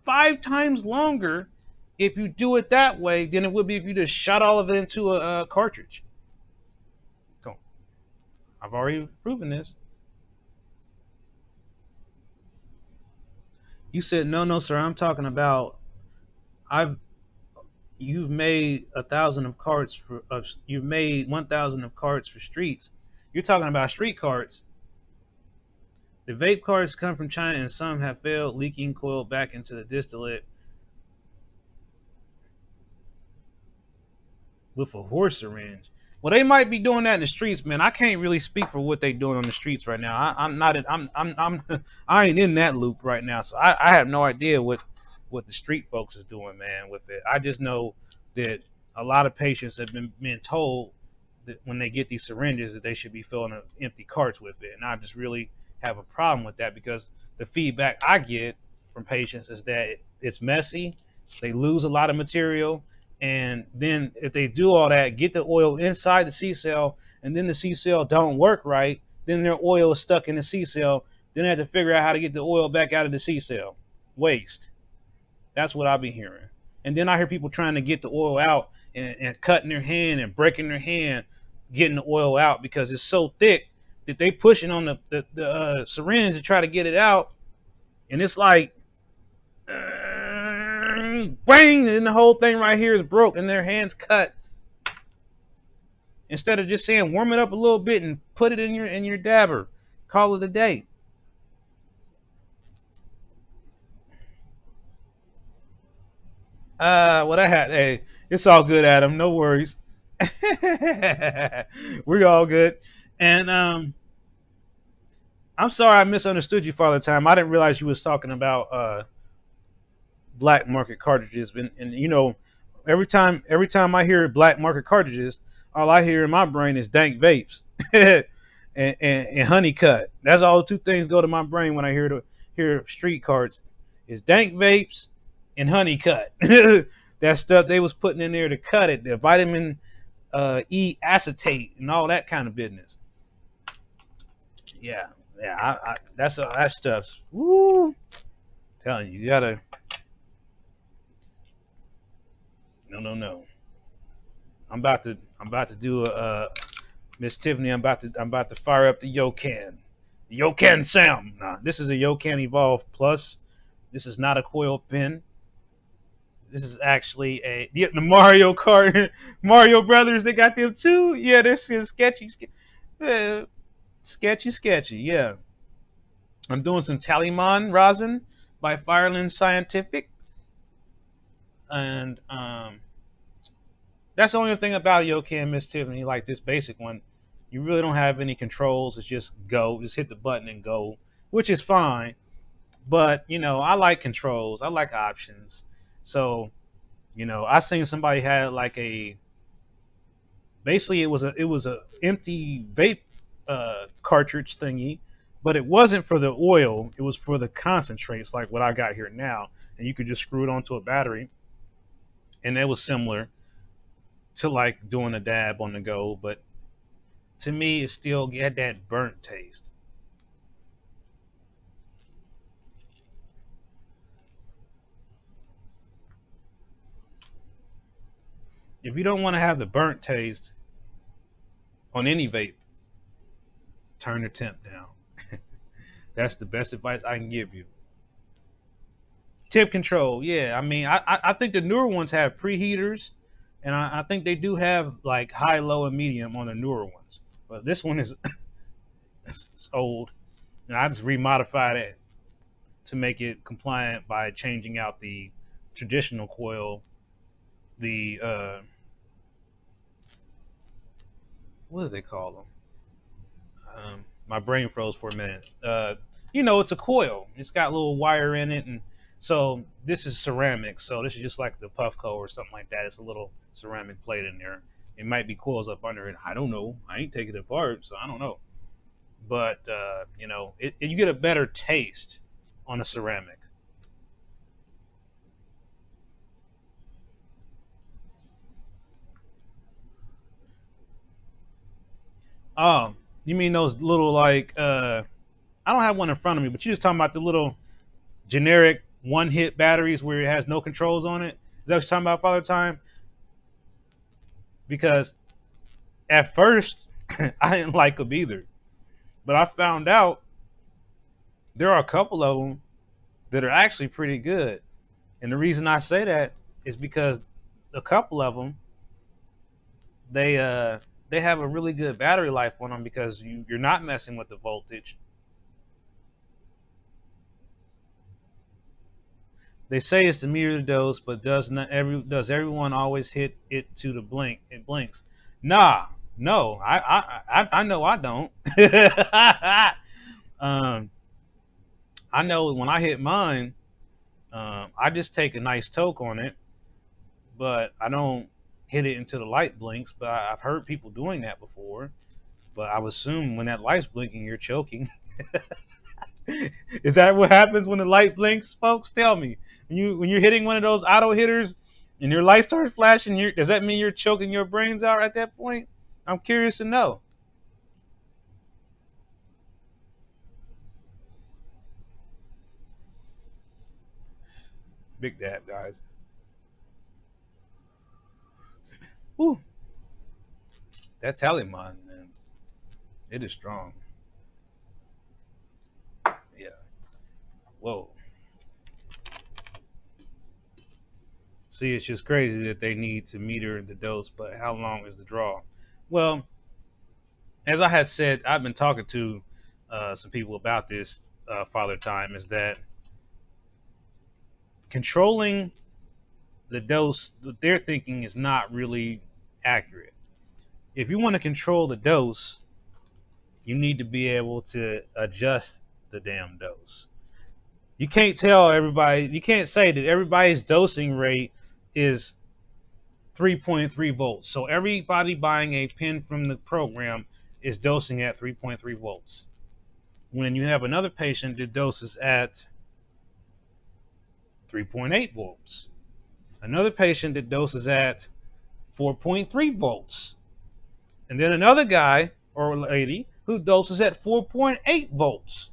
5 times longer if you do it that way than it would be if you just shot all of it into a cartridge. So I've already proven this. You said no, sir. I'm talking about I've you've made 1,000 of carts you've made 1,000 of carts for streets. You're talking about street carts. The vape carts come from China and some have failed leaking coil back into the distillate with a horse syringe. Well, they might be doing that in the streets, man. I can't really speak for what they're doing on the streets right now. I'm not. I'm. I ain't in that loop right now, so I have no idea what the street folks is doing, man. With it, I just know that a lot of patients have been told that when they get these syringes that they should be filling empty carts with it, and I just really have a problem with that because the feedback I get from patients is that it's messy. They lose a lot of material, and then if they do all that, get the oil inside the C cell, and then the C cell don't work right, then their oil is stuck in the C cell Then I had to figure out how to get the oil back out of the C cell. Waste. That's what I'll be hearing. And then I hear people trying to get the oil out and cutting their hand and breaking their hand, getting the oil out because it's so thick that they pushing on the syringe to try to get it out. And it's like, bang, and the whole thing right here is broke and their hands cut. Instead of just saying warm it up a little bit and put it in your dabber, call it a day. What I had, hey, it's all good, Adam. No worries. We're all good. And I'm sorry I misunderstood you for the time. I didn't realize you was talking about black market cartridges. And every time I hear black market cartridges, all I hear in my brain is dank vapes and honey cut. That's all the two things go to my brain when I hear street carts is dank vapes and honey cut. That stuff they was putting in there to cut it, the vitamin E acetate and all that kind of business. Yeah, yeah, that stuff's woo. Telling you, you gotta no, no, no. I'm about to do a Miss Tiffany. I'm about to fire up the Yocan. The Yocan Sam. Nah, this is a Yocan Evolve Plus. This is not a coil pen. This is actually the Mario Kart Mario Brothers. They got them too. Yeah, this is sketchy, sketchy. Yeah, I'm doing some Talimon rosin by Fireland Scientific, and that's the only thing about Yokan Miss Tiffany, like this basic one. You really don't have any controls. It's just go, just hit the button and go, which is fine. But I like controls. I like options. So I seen somebody had like a basically it was a empty vape cartridge thingy, but it wasn't for the oil. It was for the concentrates, like what I got here now, and you could just screw it onto a battery, and it was similar to like doing a dab on the go, but to me it still had that burnt taste. If you don't want to have the burnt taste on any vape, turn the temp down. That's the best advice I can give you. Temp control, yeah. I mean, I think the newer ones have preheaters, and I think they do have like high, low, and medium on the newer ones. But this one is it's old, and I just remodified it to make it compliant by changing out the traditional coil, the what do they call them? My brain froze for a minute. It's a coil. It's got a little wire in it, and so this is ceramic. So this is just like the Puffco or something like that. It's a little ceramic plate in there. It might be coils up under it. I don't know. I ain't taking it apart, so I don't know. But you get a better taste on a ceramic. Oh, you mean those little like I don't have one in front of me, but you're just talking about the little generic one hit batteries where it has no controls on it. Is that what you're talking about, Father Time? Because at first I didn't like them either, but I found out there are a couple of them that are actually pretty good. And the reason I say that is because a couple of them they uh they have a really good battery life on them because you're not messing with the voltage. They say it's the meter dose, but does everyone always hit it to the blink? It blinks. Nah, no, I know I don't. um, I know when I hit mine, I just take a nice toke on it, but I don't hit it until the light blinks. But I've heard people doing that before. But I would assume when that light's blinking, you're choking. Is that what happens when the light blinks, folks? Tell me. When you're hitting one of those auto hitters and your light starts flashing, does that mean you're choking your brains out at that point? I'm curious to know. Big dab, guys. Whew, that Taliban, man, it is strong. Yeah. Whoa. See, it's just crazy that they need to meter the dose, but how long is the draw? Well, as I had said, I've been talking to some people about this, Father Time, is that controlling the dose that they're thinking is not really accurate. If you want to control the dose, you need to be able to adjust the damn dose. You can't tell everybody, you can't say that everybody's dosing rate is 3.3 volts. So everybody buying a pen from the program is dosing at 3.3 volts. When you have another patient that doses at 3.8 volts, another patient that doses at 4.3 volts, and then another guy or lady who doses at 4.8 volts,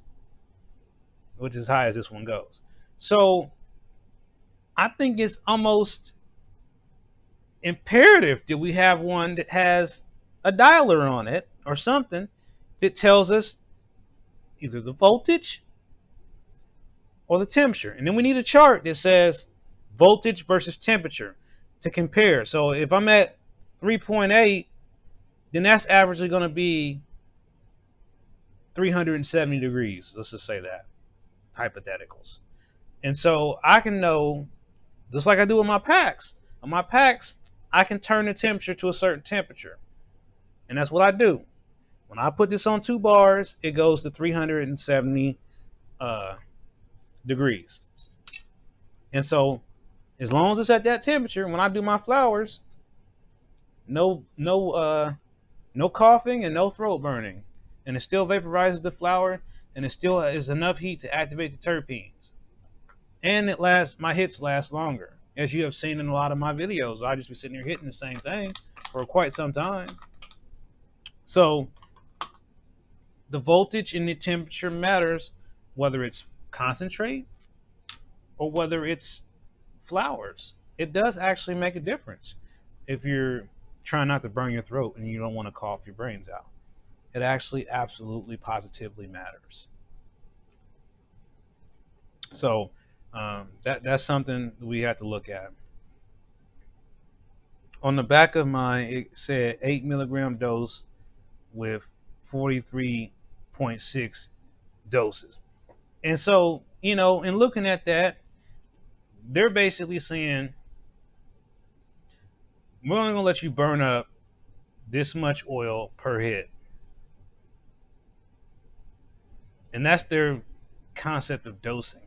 which is as high as this one goes. So I think it's almost imperative that we have one that has a dialer on it or something that tells us either the voltage or the temperature. And then we need a chart that says voltage versus temperature to compare. So if I'm at 3.8, then that's averagely going to be 370 degrees. Let's just say that, hypotheticals. And so I can know, just like I do with my packs. On my packs, I can turn the temperature to a certain temperature. And that's what I do. When I put this on 2 bars, it goes to 370 uh, degrees. And so as long as it's at that temperature, when I do my flowers, no coughing and no throat burning. And it still vaporizes the flower, and it still is enough heat to activate the terpenes. And my hits last longer. As you have seen in a lot of my videos, I just be sitting here hitting the same thing for quite some time. So the voltage and the temperature matters, whether it's concentrate or whether it's flowers. It does actually make a difference if you're trying not to burn your throat and you don't want to cough your brains out. It actually absolutely positively matters. So that's something we have to look at. On the back of mine, it said 8 milligram dose with 43.6 doses. And so, in looking at that, they're basically saying we're only gonna let you burn up this much oil per hit. And that's their concept of dosing.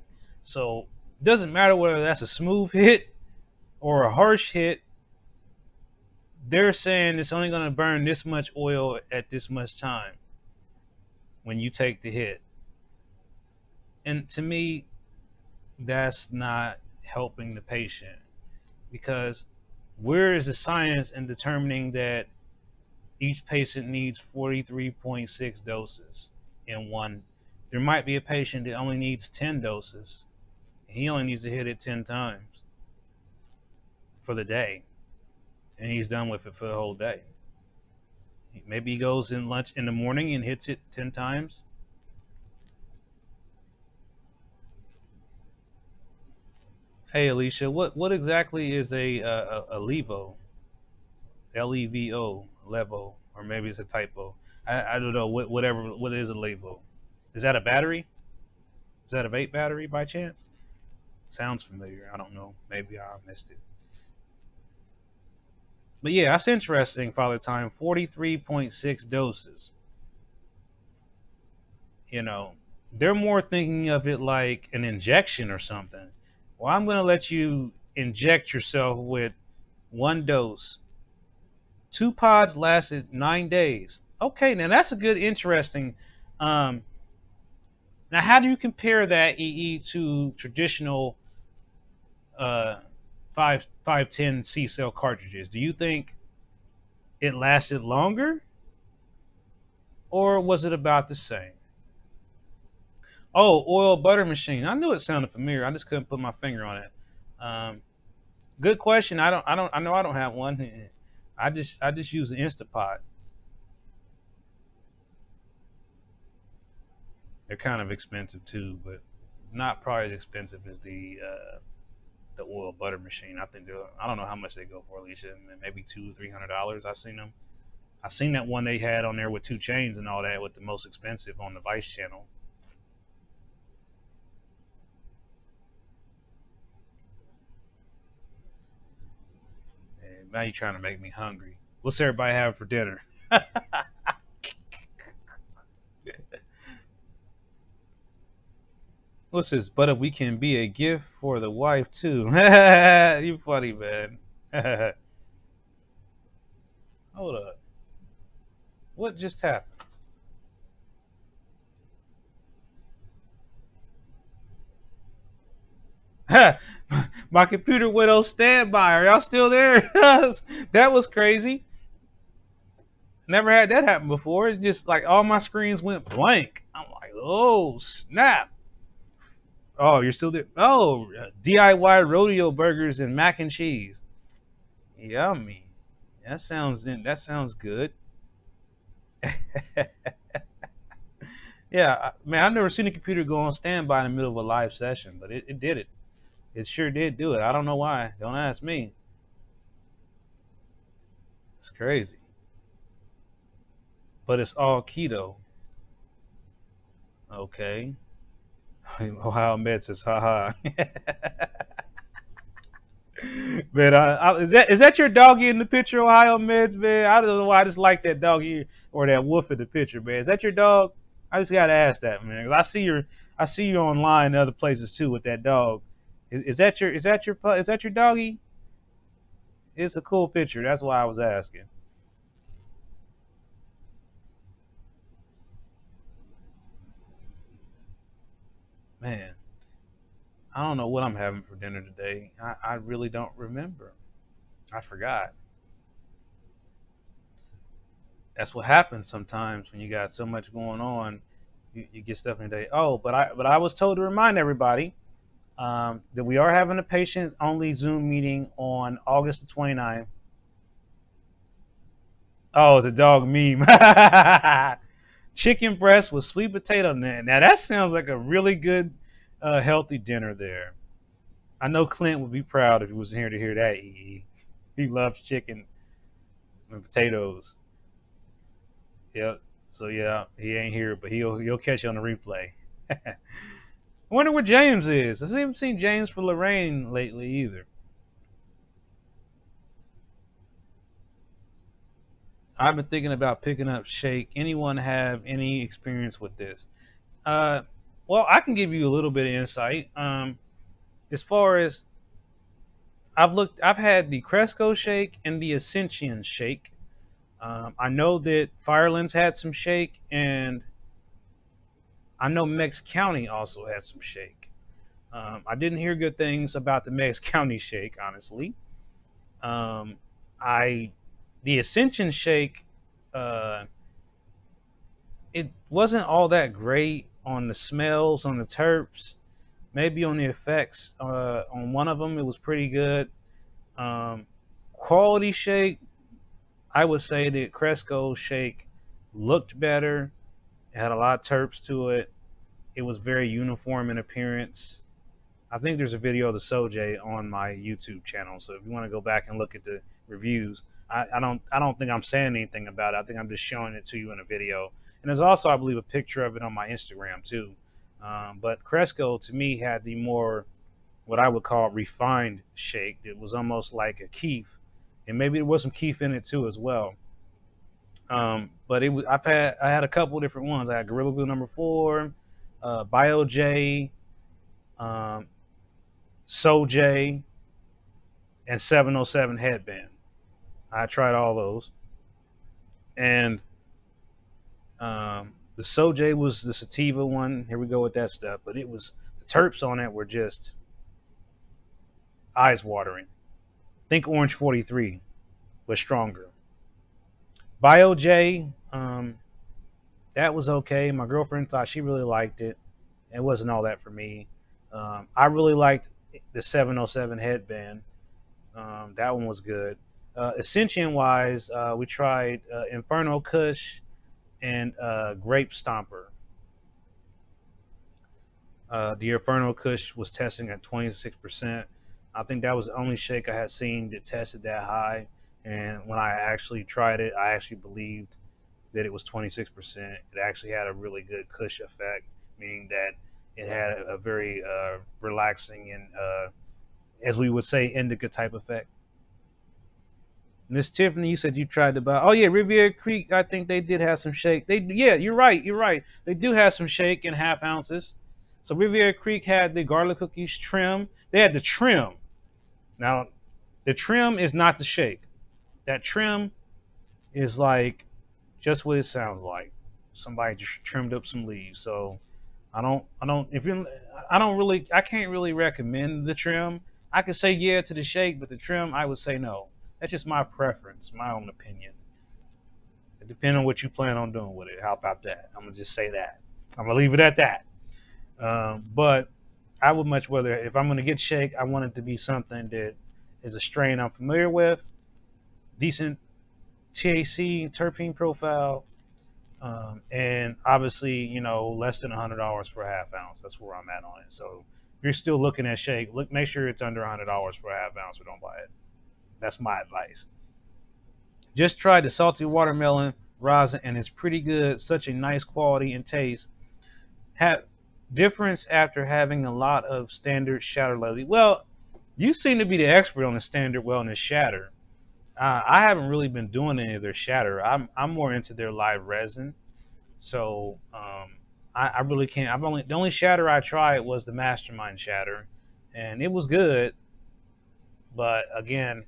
So it doesn't matter whether that's a smooth hit or a harsh hit, they're saying it's only gonna burn this much oil at this much time when you take the hit. And to me, that's not helping the patient, because where is the science in determining that each patient needs 43.6 doses in one? There might be a patient that only needs 10 doses. He only needs to hit it 10 times for the day, and he's done with it for the whole day. Maybe he goes in lunch in the morning and hits it 10 times. Hey Alicia, what exactly is a levo? Levo, levo, or maybe it's a typo. I don't know what is a levo. Is that a battery? Is that a vape battery by chance? Sounds familiar. I don't know. Maybe I missed it. But yeah, that's interesting, Father Time. 43.6 doses. You know, they're more thinking of it like an injection or something. Well, I'm going to let you inject yourself with one dose. 2 pods lasted 9 days. Okay, now that's a good, interesting. Um, Now, how do you compare that EE to traditional uh, 510 C cell cartridges? Do you think it lasted longer, or was it about the same? Oh, oil butter machine. I knew it sounded familiar. I just couldn't put my finger on it. Um, Good question. I know I don't have one. I just use the Instapot. They're kind of expensive too, but not probably as expensive as the oil butter machine. I think they're, I don't know how much they go for, Alicia. Maybe $200-300. I seen them. I seen that one they had on there with two chains and all that, with the most expensive on the Vice channel. And now you're trying to make me hungry. What's everybody having for dinner? What's this? But if we can be a gift for the wife too. You funny, man. Hold up. What just happened? My computer went on standby. Are y'all still there? That was crazy. Never had that happen before. It's just like all my screens went blank. I'm like, oh snap. Oh, you're still there. Oh, DIY rodeo burgers and mac and cheese. Yummy. That sounds good. Yeah, man, I've never seen a computer go on standby in the middle of a live session, but it did it. It sure did do it. I don't know why. Don't ask me. It's crazy. But it's all keto. Okay. Ohio Med says, haha. Man, is that your doggy in the picture, Ohio Meds, man? I don't know why I just like that doggy or that wolf in the picture, man. Is that your dog? I just gotta ask that, man. 'Cause I see you online and other places too with that dog. Is that your doggy? It's a cool picture. That's why I was asking. Man, I don't know what I'm having for dinner today. I really don't remember. I forgot. That's what happens sometimes when you got so much going on. You get stuff in the day. Oh, but I was told to remind everybody that we are having a patient only Zoom meeting on August the 29th. Oh, the dog meme. Chicken breast with sweet potato. Now that sounds like a really good, healthy dinner there. I know Clint would be proud if he was here to hear that. He loves chicken and potatoes. Yep. So yeah, he ain't here, but he'll catch you on the replay. I wonder where James is. I haven't seen James for Lorraine lately either. I've been thinking about picking up Shake. Anyone have any experience with this? Uh, well, I can give you a little bit of insight. As far as I've had the Cresco Shake and the Ascension Shake. I know that Firelands had some Shake, and I know Mex County also had some Shake. I didn't hear good things about the Mex County Shake, honestly. Um, I the Ascension Shake. Uh, it wasn't all that great on the smells, on the terps, maybe on the effects. On one of them, it was pretty good. Um, Quality shake, I would say that Cresco shake looked better. It had a lot of terps to it. It was very uniform in appearance. I think there's a video of the Soj on my YouTube channel. So if you want to go back and look at the reviews, I don't think I'm saying anything about it. I think I'm just showing it to you in a video. And there's also, I believe, a picture of it on my Instagram too. But Cresco to me had the more what I would call refined shake. It was almost like a keef, and maybe there was some keef in it too as well. But it was I had a couple different ones. I had Gorilla Glue number four, Bio J, um, So J, and 707 headband. I tried all those, and the Soj was the sativa one. Here we go with that stuff. But it was the terps on it were just eyes watering. Think Orange 43, but stronger. Bio J, that was okay. My girlfriend thought she really liked it. It wasn't all that for me. I really liked the 707 headband. That one was good. Ascension wise, we tried Inferno Kush and Grape Stomper. The Inferno Kush was testing at 26%. I think that was the only shake I had seen that tested that high. And when I actually tried it, I actually believed that it was 26%. It actually had a really good Kush effect, meaning that it had a very relaxing and, as we would say, indica type effect. Miss Tiffany, you said you tried to buy. Oh yeah, Riviera Creek. I think they did have some shake. They yeah, you're right. You're right. They do have some shake in half ounces. So Riviera Creek had the garlic cookies trim. They had the trim. Now, the trim is not the shake. That trim is like just what it sounds like. Somebody just trimmed up some leaves. So I don't really, I can't really recommend the trim. I could say yeah to the shake, but the trim, I would say no. That's just my preference, my own opinion. It depends on what you plan on doing with it. How about that? I'm gonna just say that. I'm gonna leave it at that. But I would much rather, if I'm gonna get shake, I want it to be something that is a strain I'm familiar with, decent THC terpene profile, and obviously, less than $100 for a half ounce. That's where I'm at on it. So if you're still looking at shake, make sure it's under $100 for a half ounce, or don't buy it. That's my advice. Just tried the salty watermelon rosin, and it's pretty good. Such a nice quality and taste. Have difference after having a lot of standard shatter lately. Well, you seem to be the expert on the standard wellness shatter. I haven't really been doing any of their shatter. I'm more into their live resin. So I really can't. I've only the only shatter I tried was the Mastermind shatter, and it was good. But again,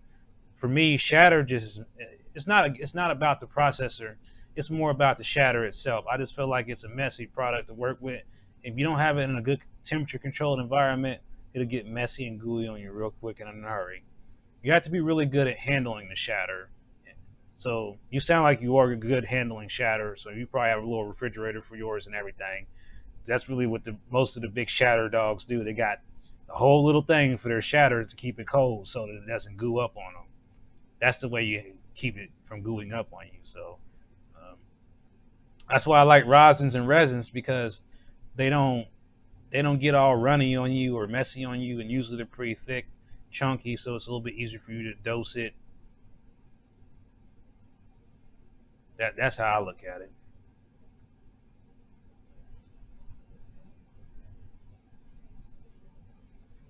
for me, shatter just it's not about the processor. It's more about the shatter itself. I just feel like it's a messy product to work with. If you don't have it in a good temperature controlled environment, it'll get messy and gooey on you real quick and in a hurry. You have to be really good at handling the shatter. So you sound like you are good handling shatter. So you probably have a little refrigerator for yours and everything. That's really what the most of the big shatter dogs do. They got a whole little thing for their shatter to keep it cold so that it doesn't goo up on them. That's the way you keep it from gooing up on you. So um, that's why I like rosins and resins, because they don't they don't get all runny on you or messy on you, and usually they're pretty thick, chunky, so it's a little bit easier for you to dose it. That's how I look at it.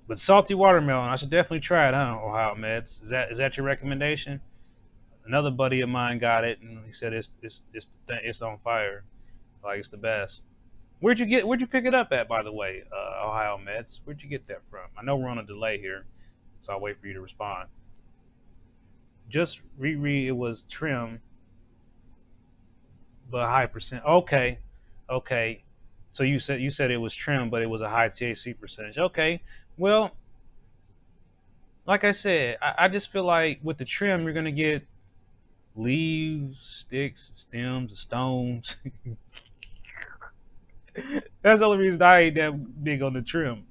But salty watermelon, I should definitely try it, huh? Ohio Meds. Is that your recommendation? Another buddy of mine got it, and he said it's on fire. Like it's the best. Where'd you pick it up at, by the way, Ohio Meds? Where'd you get that from? I know we're on a delay here, so I'll wait for you to respond. Just Riri, it was trim, but high percent. Okay, okay. So you said it was trim, but it was a high THC percentage. Okay. Well, like I said, I just feel like with the trim, you're gonna get leaves, sticks, stems, stones. That's the only reason I ain't that big on the trim.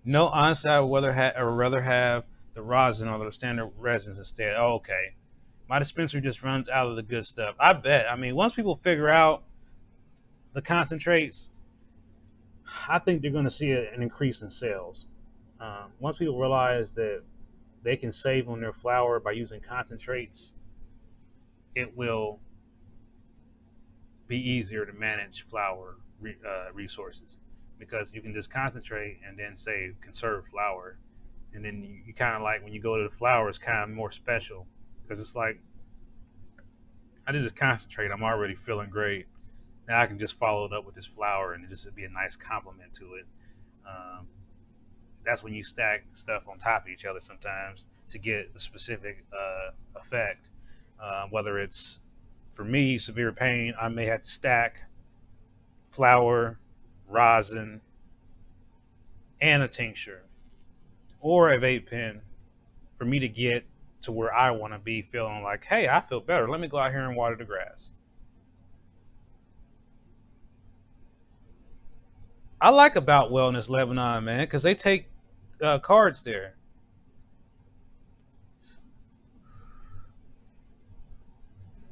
No, honestly, I would rather have the rosin or the standard resins instead. Oh, okay. My dispensary just runs out of the good stuff. I bet. I mean, once people figure out the concentrates, I think they're going to see an increase in sales. Once people realize that they can save on their flour by using concentrates, it will be easier to manage flour resources, because you can just concentrate and then say conserve flour, and then you kind of like when you go to the flour, it's kind of more special because it's like I did just concentrate. I'm already feeling great. Now I can just follow it up with this flour, and it just would be a nice complement to it. Um, that's when you stack stuff on top of each other sometimes to get a specific effect. Whether it's for me severe pain, I may have to stack flour, rosin, and a tincture or a vape pen for me to get to where I want to be, feeling like, hey, I feel better. Let me go out here and water the grass. I like about Wellness Lebanon, man, because they take cards there.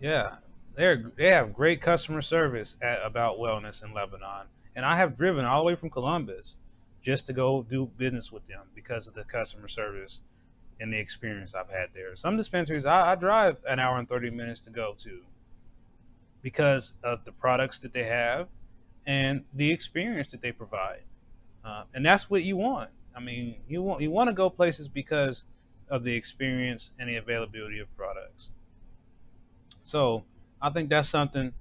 Yeah, they have great customer service at About Wellness in Lebanon, and I have driven all the way from Columbus just to go do business with them because of the customer service and the experience I've had there. Some dispensaries I drive an hour and 30 minutes to go to because of the products that they have and the experience that they provide, and that's what you want. I mean, you want to go places because of the experience and the availability of products. So I think that's something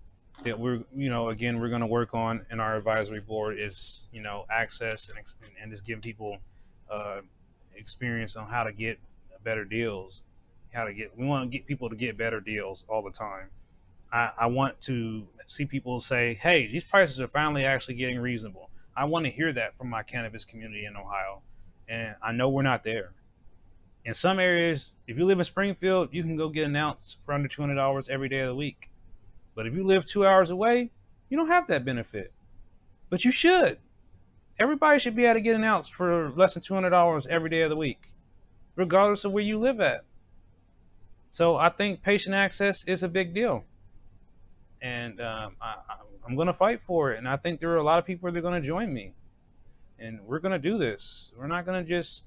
that we're going to work on in our advisory board is, access and just giving people uh, experience on how to get better deals. We want to get people to get better deals all the time. I want to see people say, hey, these prices are finally actually getting reasonable. I want to hear that from my cannabis community in Ohio. And I know we're not there. In some areas, if you live in Springfield, you can go get an ounce for under $200 every day of the week. But if you live 2 hours away, you don't have that benefit. But you should. Everybody should be able to get an ounce for less than $200 every day of the week, regardless of where you live at. So I think patient access is a big deal. And I'm going to fight for it. And I think there are a lot of people that are going to join me. And we're going to do this. We're not going to just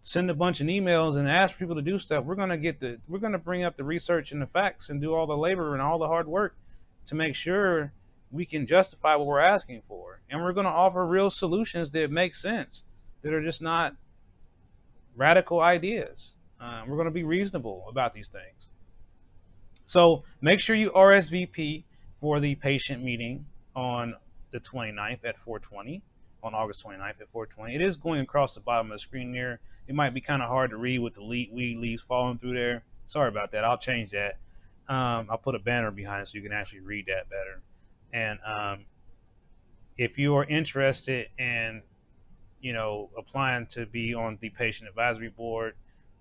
send a bunch of emails and ask people to do stuff. We're going to bring up the research and the facts and do all the labor and all the hard work to make sure we can justify what we're asking for. And we're going to offer real solutions that make sense, that are just not radical ideas. We're going to be reasonable about these things. So make sure you RSVP for the patient meeting on the 29th at 4:20, on August 29th at 4:20. It is going across the bottom of the screen there. It might be kind of hard to read with the weed leaves falling through there. Sorry about that. I'll change that. I'll put a banner behind it so you can actually read that better. And if you are interested in, applying to be on the patient advisory board,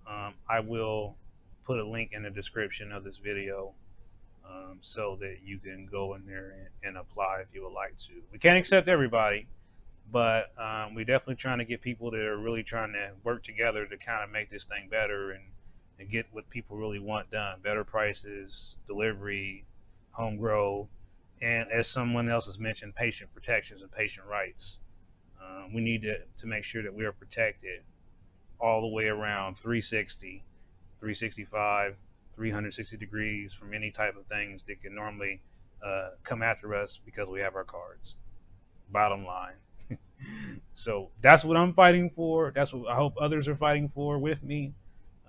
I will put a link in the description of this video, so that you can go in there and apply if you would like to. We can't accept everybody, but we're definitely trying to get people that are really trying to work together to kind of make this thing better and get what people really want done: better prices, delivery, home grow, and as someone else has mentioned, patient protections and patient rights. We need to make sure that we are protected all the way around 360, 365, 360 degrees from any type of things that can normally come after us because we have our cards. Bottom line. So that's what I'm fighting for. That's what I hope others are fighting for with me.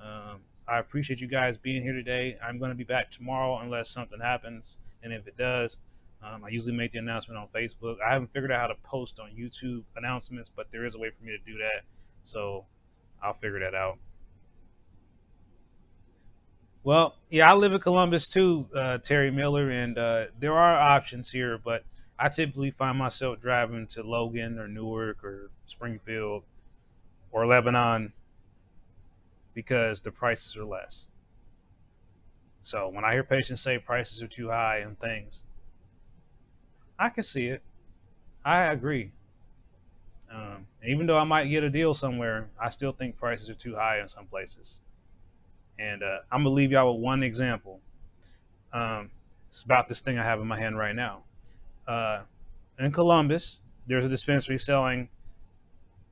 I appreciate you guys being here today. I'm going to be back tomorrow unless something happens. And if it does, I usually make the announcement on Facebook. I haven't figured out how to post on YouTube announcements, but there is a way for me to do that. So I'll figure that out. Well, yeah, I live in Columbus too, Terry Miller, and there are options here, but I typically find myself driving to Logan or Newark or Springfield or Lebanon because the prices are less. So when I hear patients say prices are too high and things, I can see it. I agree. Even though I might get a deal somewhere, I still think prices are too high in some places. And I'm gonna leave y'all with one example. It's about this thing I have in my hand right now. Uh, in Columbus, there's a dispensary selling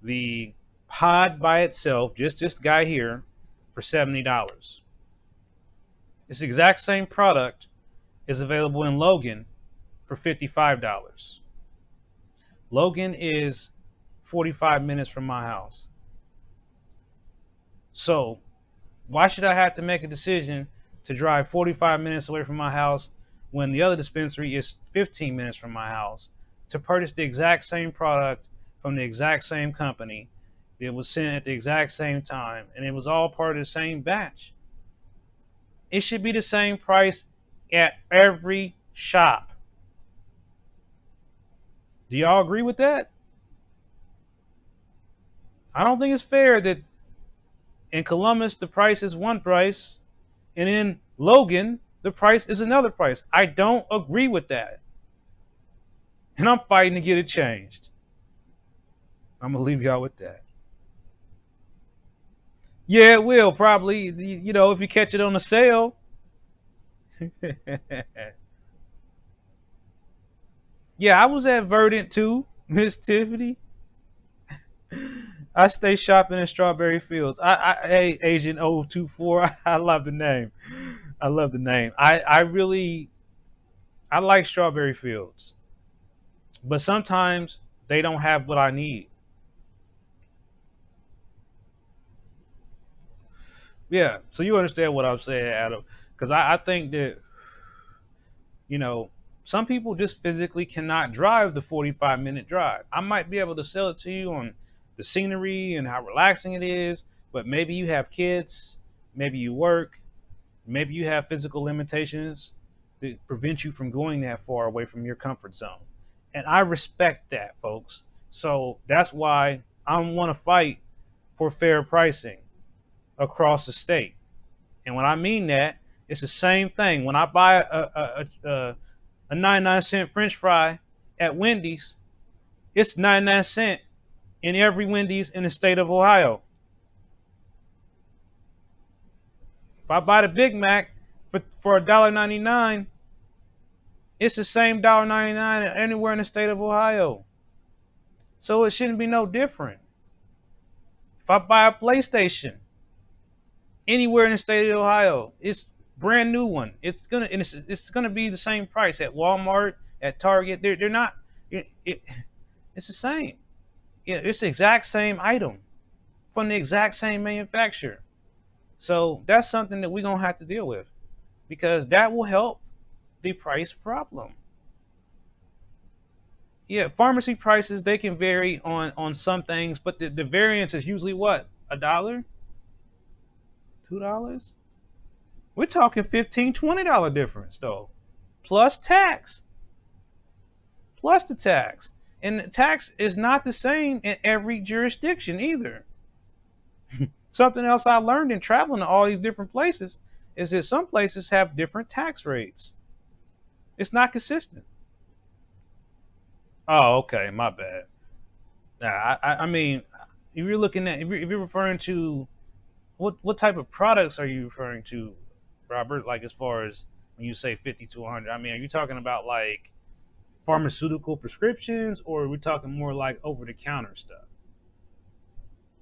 the pod by itself, just this guy here, for $70. This exact same product is available in Logan for $55. Logan is 45 minutes from my house. So why should I have to make a decision to drive 45 minutes away from my house when the other dispensary is 15 minutes from my house to purchase the exact same product from the exact same company that was sent at the exact same time, and it was all part of the same batch? It should be the same price at every shop. Do y'all agree with that? I don't think it's fair that in Columbus the price is one price and in Logan the price is another price. I don't agree with that. And I'm fighting to get it changed. I'm going to leave y'all with that. Yeah, it will probably. If you catch it on a sale. Yeah, I was at Verdant too, Miss Tiffany. I stay shopping in Strawberry Fields. Hey, Agent 024, I love the name. I love the name. I really I like Strawberry Fields, but sometimes they don't have what I need. Yeah, so you understand what I'm saying, Adam? Because I think that you know some people just physically cannot drive the 45-minute drive. I might be able to sell it to you on the scenery and how relaxing it is, but maybe you have kids, maybe you work, maybe you have physical limitations that prevent you from going that far away from your comfort zone. And I respect that, folks. So that's why I want to fight for fair pricing across the state. And when I mean that, it's the same thing. When I buy a 99-cent French fry at Wendy's, it's 99 cents in every Wendy's in the state of Ohio. If I buy the Big Mac for $1.99, it's the same $1.99 anywhere in the state of Ohio. So it shouldn't be no different. If I buy a PlayStation anywhere in the state of Ohio, it's brand new one. It's gonna be the same price at Walmart, at Target. They're not. It's the same. Yeah, it's the exact same item from the exact same manufacturer. So that's something that we're gonna have to deal with because that will help the price problem. Yeah, pharmacy prices they can vary on some things, but the variance is usually what, $1, $2. We're talking $15, $20 difference though, plus tax, plus the tax, and the tax is not the same in every jurisdiction either. Something else I learned in traveling to all these different places is that some places have different tax rates. It's not consistent. Oh, okay, my bad. Nah, I mean, if you're looking at if you're referring to what type of products are you referring to, Robert? Like as far as when you say 50 to 100, I mean, are you talking about like pharmaceutical prescriptions, or are we talking more like over the counter stuff?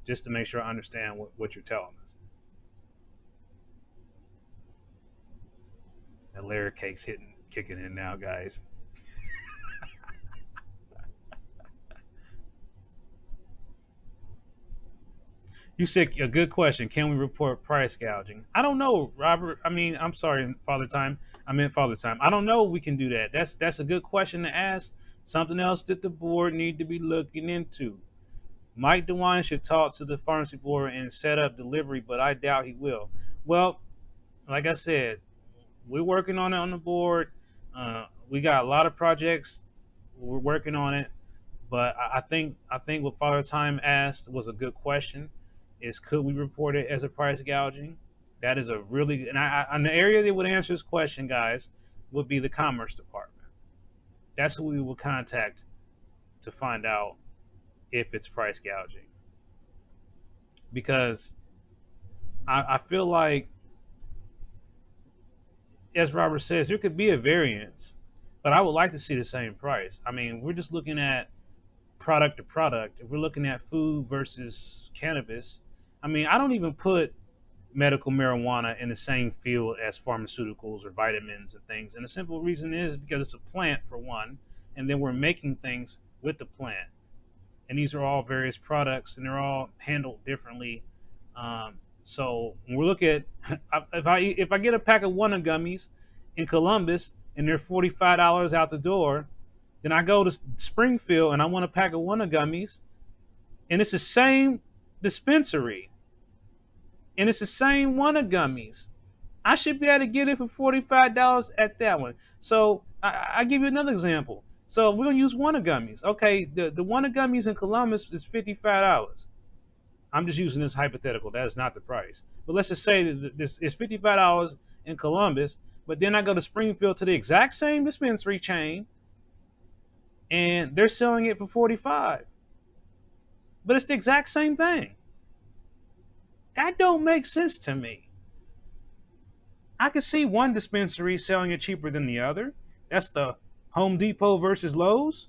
Just to make sure I understand what you're telling us. And layer cake's kicking in now, guys. You said a good question. Can we report price gouging? I don't know, Robert. I mean, I'm sorry, Father Time. I meant Father Time. I don't know if we can do that. That's a good question to ask. Something else that the board need to be looking into. Mike DeWine should talk to the pharmacy board and set up delivery, but I doubt he will. Well, like I said, we're working on it on the board. We got a lot of projects. We're working on it. But I think what Father Time asked was a good question. Is could we report it as a price gouging? That is a really and the area that would answer this question, guys, would be the Commerce Department. That's who we will contact to find out if it's price gouging. Because I feel like, as Robert says, there could be a variance, but I would like to see the same price. I mean, we're just looking at product to product. If we're looking at food versus cannabis, I mean, I don't even put medical marijuana in the same field as pharmaceuticals or vitamins and things. And the simple reason is because it's a plant, for one, and then we're making things with the plant. And these are all various products, and they're all handled differently. So when we look at if I get a pack of Wonder gummies in Columbus and they're $45 out the door, then I go to Springfield and I want a pack of Wonder gummies, and it's the same dispensary, and it's the same Wonder gummies. I should be able to get it for $45 at that one. So I give you another example. So we're gonna use Wonder gummies. Okay, the Wonder gummies in Columbus is $55. I'm just using this hypothetical. That is not the price. But let's just say that this is $55 in Columbus, but then I go to Springfield to the exact same dispensary chain, and they're selling it for 45. But it's the exact same thing. That don't make sense to me. I could see one dispensary selling it cheaper than the other. That's the Home Depot versus Lowe's.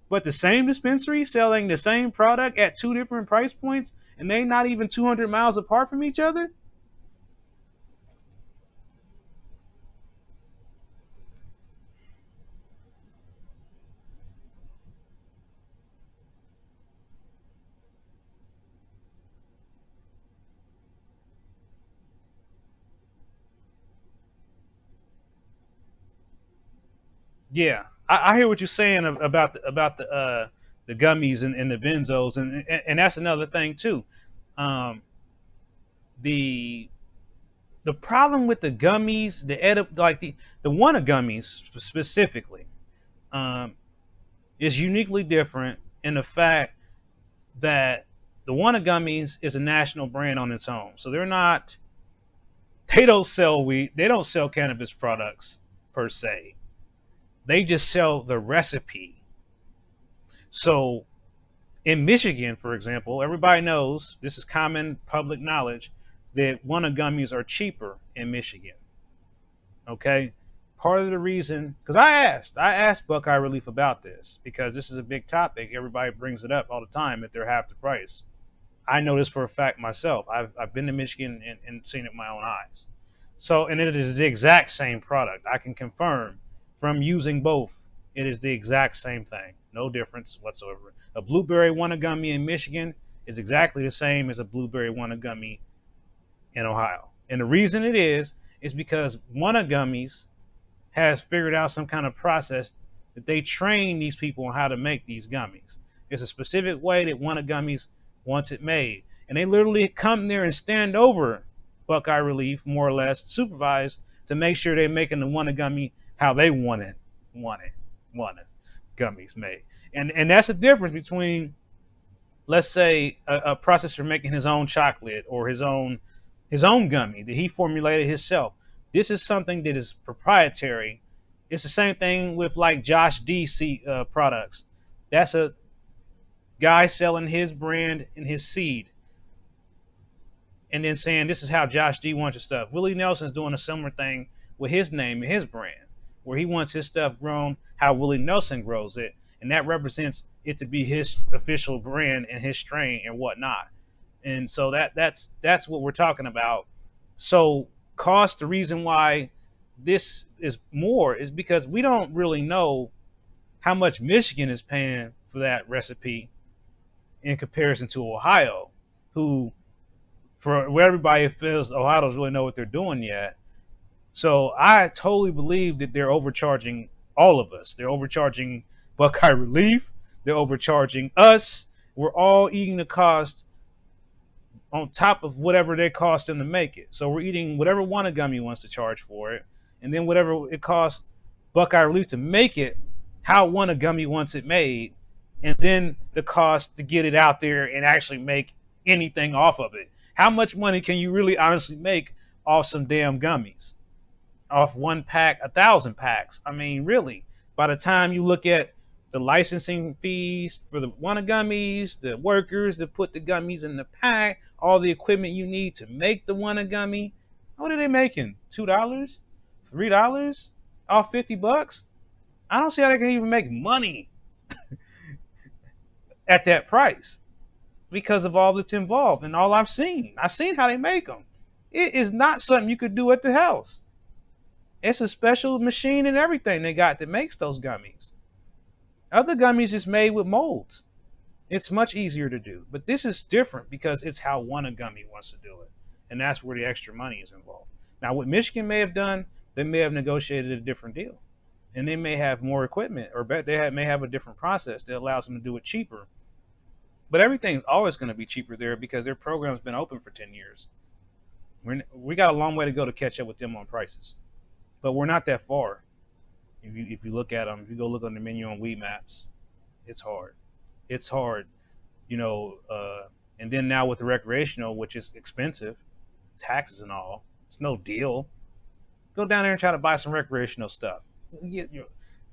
But the same dispensary selling the same product at two different price points and they not even 200 miles apart from each other? Yeah, I hear what you're saying the gummies and the benzos, and that's another thing too. Um, the the problem with the gummies, the one gummies specifically, um, is uniquely different in the fact that the one gummies is a national brand on its own. So they don't sell weed, they don't sell cannabis products per se. They just sell the recipe. So in Michigan, for example, everybody knows this is common public knowledge that one gummies are cheaper in Michigan. Okay. Part of the reason, because I asked Buckeye Relief about this because this is a big topic. Everybody brings it up all the time that they're half the price. I know this for a fact myself. I've been to Michigan and seen it with my own eyes. So, and it is the exact same product. I can confirm from using both, it is the exact same thing. No difference whatsoever. A blueberry wanna gummy in Michigan is exactly the same as a blueberry wanna gummy in Ohio. And the reason it is because wanna gummies has figured out some kind of process that they train these people on how to make these gummies. It's a specific way that one of gummies wants it made. And they literally come there and stand over Buckeye Relief, more or less, supervised to make sure they're making the one gummy how they want it gummies made. And that's the difference between, let's say, a processor making his own chocolate or his own gummy that he formulated himself. This is something that is proprietary. It's the same thing with like Josh D products. That's a guy selling his brand and his seed, and then saying this is how Josh D wants his stuff. Willie Nelson's doing a similar thing with his name and his brand, where he wants his stuff grown how Willie Nelson grows it, and that represents it to be his official brand and his strain and whatnot. And so that's what we're talking about. So cost, the reason why this is more is because we don't really know how much Michigan is paying for that recipe in comparison to Ohio, who, for where everybody feels Ohio doesn't really know what they're doing yet. So I totally believe that they're overcharging all of us. They're overcharging Buckeye Relief. They're overcharging us. We're all eating the cost on top of whatever they cost them to make it. So we're eating whatever one gummy wants to charge for it, and then whatever it costs Buckeye Relief to make it, how one gummy wants it made, and then the cost to get it out there and actually make anything off of it. How much money can you really honestly make off some damn gummies? Off one pack, 1,000 packs. I mean, really, by the time you look at the licensing fees for the one gummies, the workers that put the gummies in the pack, all the equipment you need to make the one gummy, what are they making? $2, $3 off $50? I don't see how they can even make money at that price because of all that's involved and all I've seen how they make them. It is not something you could do at the house. It's a special machine and everything they got that makes those gummies. Other gummies is made with molds. It's much easier to do. But this is different because it's how one gummy wants to do it. And that's where the extra money is involved. Now, what Michigan may have done, they may have negotiated a different deal. And they may have more equipment, or may have a different process that allows them to do it cheaper. But everything's always going to be cheaper there because their program's been open for 10 years. We got a long way to go to catch up with them on prices. But we're not that far. If you look at them, if you go look on the menu on Weed Maps, it's hard. It's hard, you know. And then now with the recreational, which is expensive, taxes and all, it's no deal. Go down there and try to buy some recreational stuff. You get your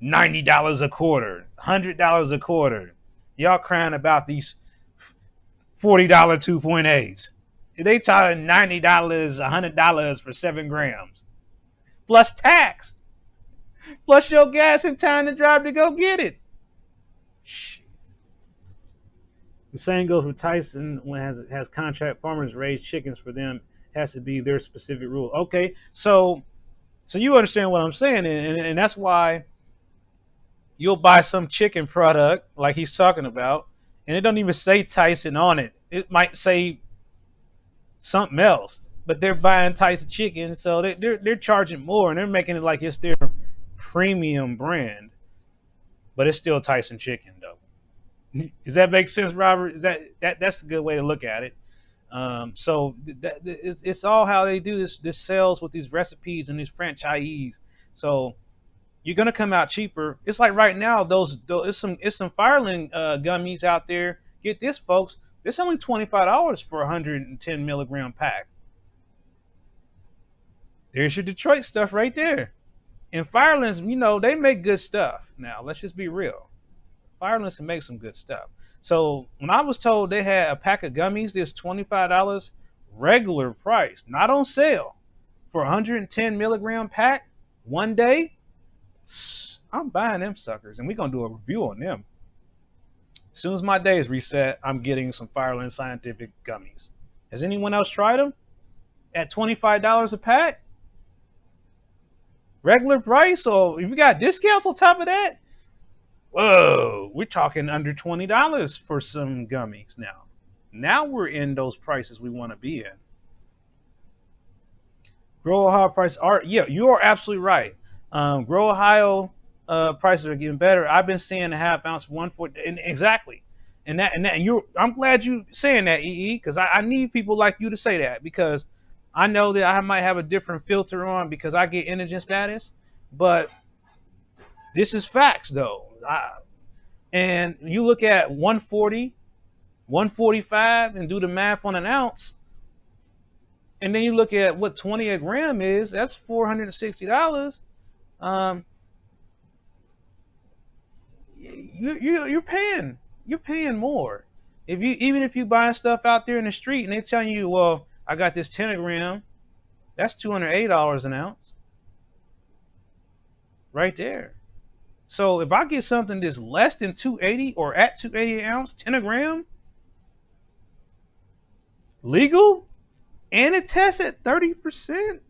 $90 a quarter, $100 a quarter. Y'all crying about these $40 2.8s. They charging $90, $100 for 7 grams, plus tax, plus your gas and time to drive to go get it. The same goes for Tyson when has contract farmers raise chickens for them. It has to be their specific rule. Okay, so you understand what I'm saying, and that's why you'll buy some chicken product like he's talking about, and it don't even say Tyson on it. It might say something else, but they're buying Tyson chicken, so they're charging more, and they're making it like it's their premium brand, but it's still Tyson chicken though. Does that make sense, Robert? Is that's a good way to look at it? So it's all how they do this sales with these recipes and these franchisees. So you're gonna come out cheaper. It's like right now, it's some fireling gummies out there. Get this, folks. It's only $25 for a 110 milligram pack. There's your Detroit stuff right there. And Firelings, they make good stuff. Now, let's just be real. Firelings can make some good stuff. So when I was told they had a pack of gummies, this $25 regular price, not on sale, for a 110 milligram pack one day, I'm buying them suckers, and we're gonna do a review on them. As soon as my day is reset, I'm getting some Fireland Scientific gummies. Has anyone else tried them? At $25 a pack? Regular price? Or if you got discounts on top of that? Whoa, we're talking under $20 for some gummies now. Now we're in those prices we want to be in. Grow Ohio prices are, yeah, you are absolutely right. Grow Ohio prices are getting better. I've been seeing a half ounce 140, and exactly, and you. I'm glad you saying that, EE, because I need people like you to say that, because I know that I might have a different filter on because I get indigent status, but this is facts though. And you look at 140, 145, and do the math on an ounce, and then you look at what 20 a gram is. That's $460. Um, you're paying more. Even if you buy stuff out there in the street and they're telling you, well, I got this 10 gram, that's $280 an ounce, right there. So if I get something that's less than 280 or at 280 an ounce, 10 gram, legal, and it tests at 30%.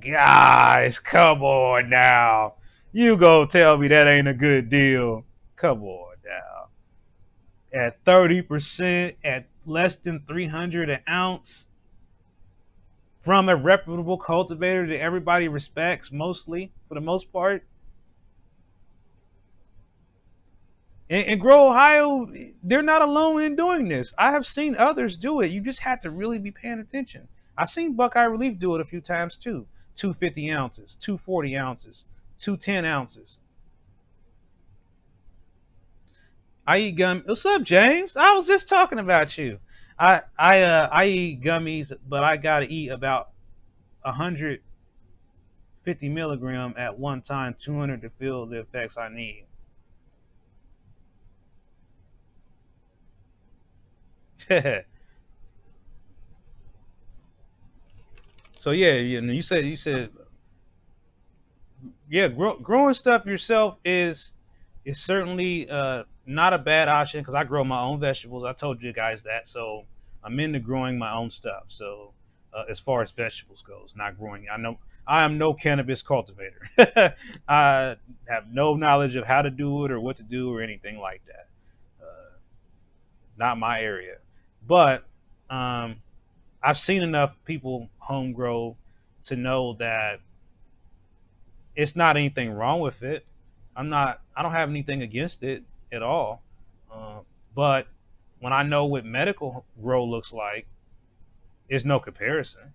Guys, come on now. You go tell me that ain't a good deal. Come on now. At 30%, at less than 300 an ounce, from a reputable cultivator that everybody respects, mostly, for the most part. And Grow Ohio, they're not alone in doing this. I have seen others do it. You just have to really be paying attention. I've seen Buckeye Relief do it a few times too. 250 ounces, 240 ounces, 210 ounces. I eat gum. What's up, James? I was just talking about you. I eat gummies, but I gotta eat about 150 milligram at one time, 200 to feel the effects I need. So yeah, you said yeah, growing stuff yourself is certainly not a bad option, because I grow my own vegetables. I told you guys that, so I'm into growing my own stuff. So as far as vegetables goes, not growing, I know I am no cannabis cultivator. I have no knowledge of how to do it or what to do or anything like that. Not my area, but um, I've seen enough people home grow to know that it's not anything wrong with it. I don't have anything against it at all. Uh, but when I know what medical grow looks like, there's no comparison,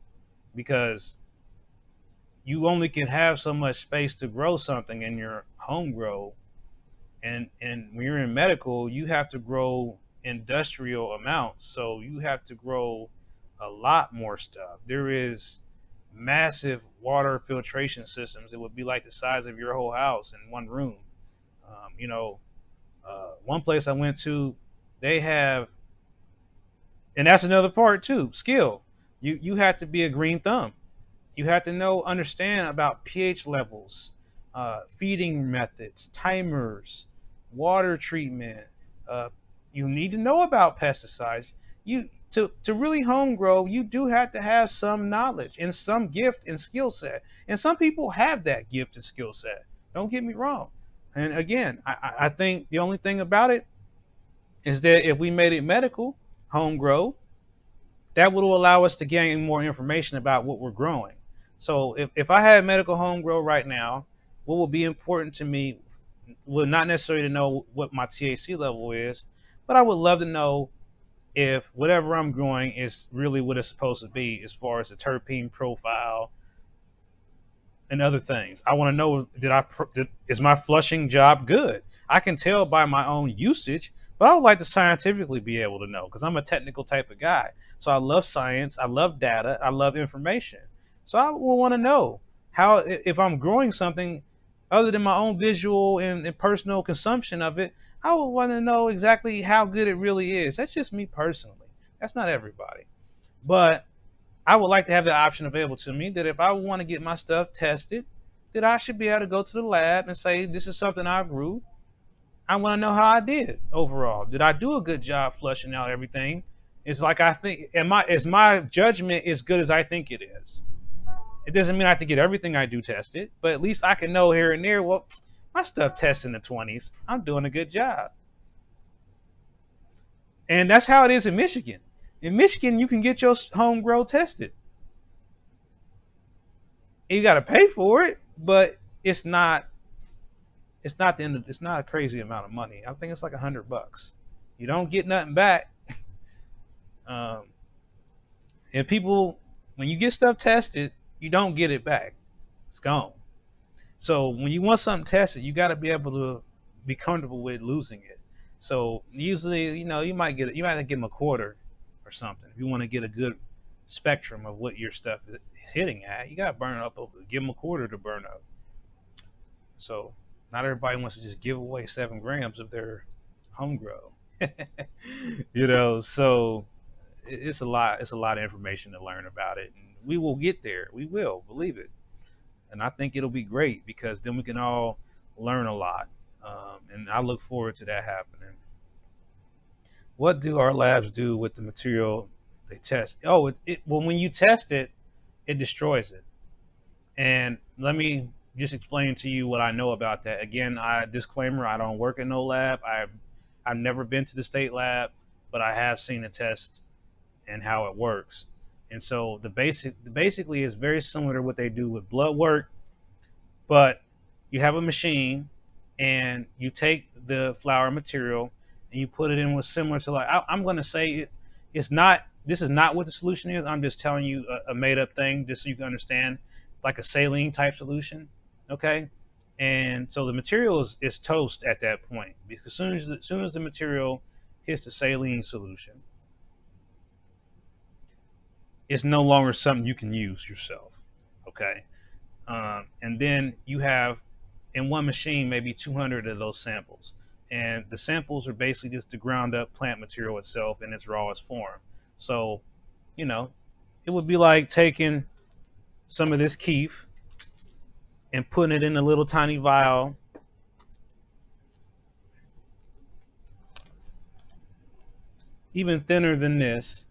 because you only can have so much space to grow something in your home grow. And when you're in medical, you have to grow industrial amounts. So you have to grow a lot more stuff. There is massive water filtration systems. It would be like the size of your whole house in one room. One place I went to, they have And that's another part too. Skill. You have to be a green thumb. You have to understand about pH levels, feeding methods, timers, water treatment. Uh, you need to know about pesticides. You to really home grow, you do have to have some knowledge and some gift and skill set. And some people have that gift and skill set. Don't get me wrong. And again, I think the only thing about it is that if we made it medical, home grow, that would allow us to gain more information about what we're growing. So if I had medical home grow right now, what would be important to me would not necessarily to know what my THC level is, but I would love to know if whatever I'm growing is really what it's supposed to be as far as the terpene profile and other things. I want to know, is my flushing job good? I can tell by my own usage, but I would like to scientifically be able to know because I'm a technical type of guy. So I love science, I love data, I love information. So I will want to know how, if I'm growing something other than my own visual and personal consumption of it, I would want to know exactly how good it really is. That's just me personally. That's not everybody. But I would like to have the option available to me that if I want to get my stuff tested, that I should be able to go to the lab and say, this is something I grew. I want to know how I did overall. Did I do a good job flushing out everything? It's like I think, is my judgment as good as I think it is? It doesn't mean I have to get everything I do tested, but at least I can know here and there, well, my stuff tests in the 20s. I'm doing a good job. And that's how it is in Michigan. In Michigan, you can get your home grow tested. You got to pay for it, but it's not the end of, it's not a crazy amount of money. I think it's like $100. You don't get nothing back. Um, and people, when you get stuff tested, you don't get it back. It's gone. So when you want something tested, you got to be able to be comfortable with losing it. So usually, you might give them a quarter or something if you want to get a good spectrum of what your stuff is hitting at. You got to burn up. Give them a quarter to burn up. So not everybody wants to just give away 7 grams of their home grow. So it's a lot. It's a lot of information to learn about it, and we will get there. We will, believe it, and I think it'll be great because then we can all learn a lot, and I look forward to that happening. What do our labs do with the material they test? Oh, well, when you test it, it destroys it. And let me just explain to you what I know about that. Again, I disclaimer: I don't work in no lab. I've never been to the state lab, but I have seen the test and how it works. And so basically is very similar to what they do with blood work, but you have a machine and you take the flower material and you put it in what's similar to, like, I'm going to say it's not, this is not what the solution is. I'm just telling you a made up thing just so you can understand, like a saline type solution. Okay. And so the material is toast at that point because as soon as the material hits the saline solution, it's no longer something you can use yourself. Okay. And then you have in one machine maybe 200 of those samples. And the samples are basically just the ground up plant material itself in its rawest form. So, you know, it would be like taking some of this keef and putting it in a little tiny vial, even thinner than this,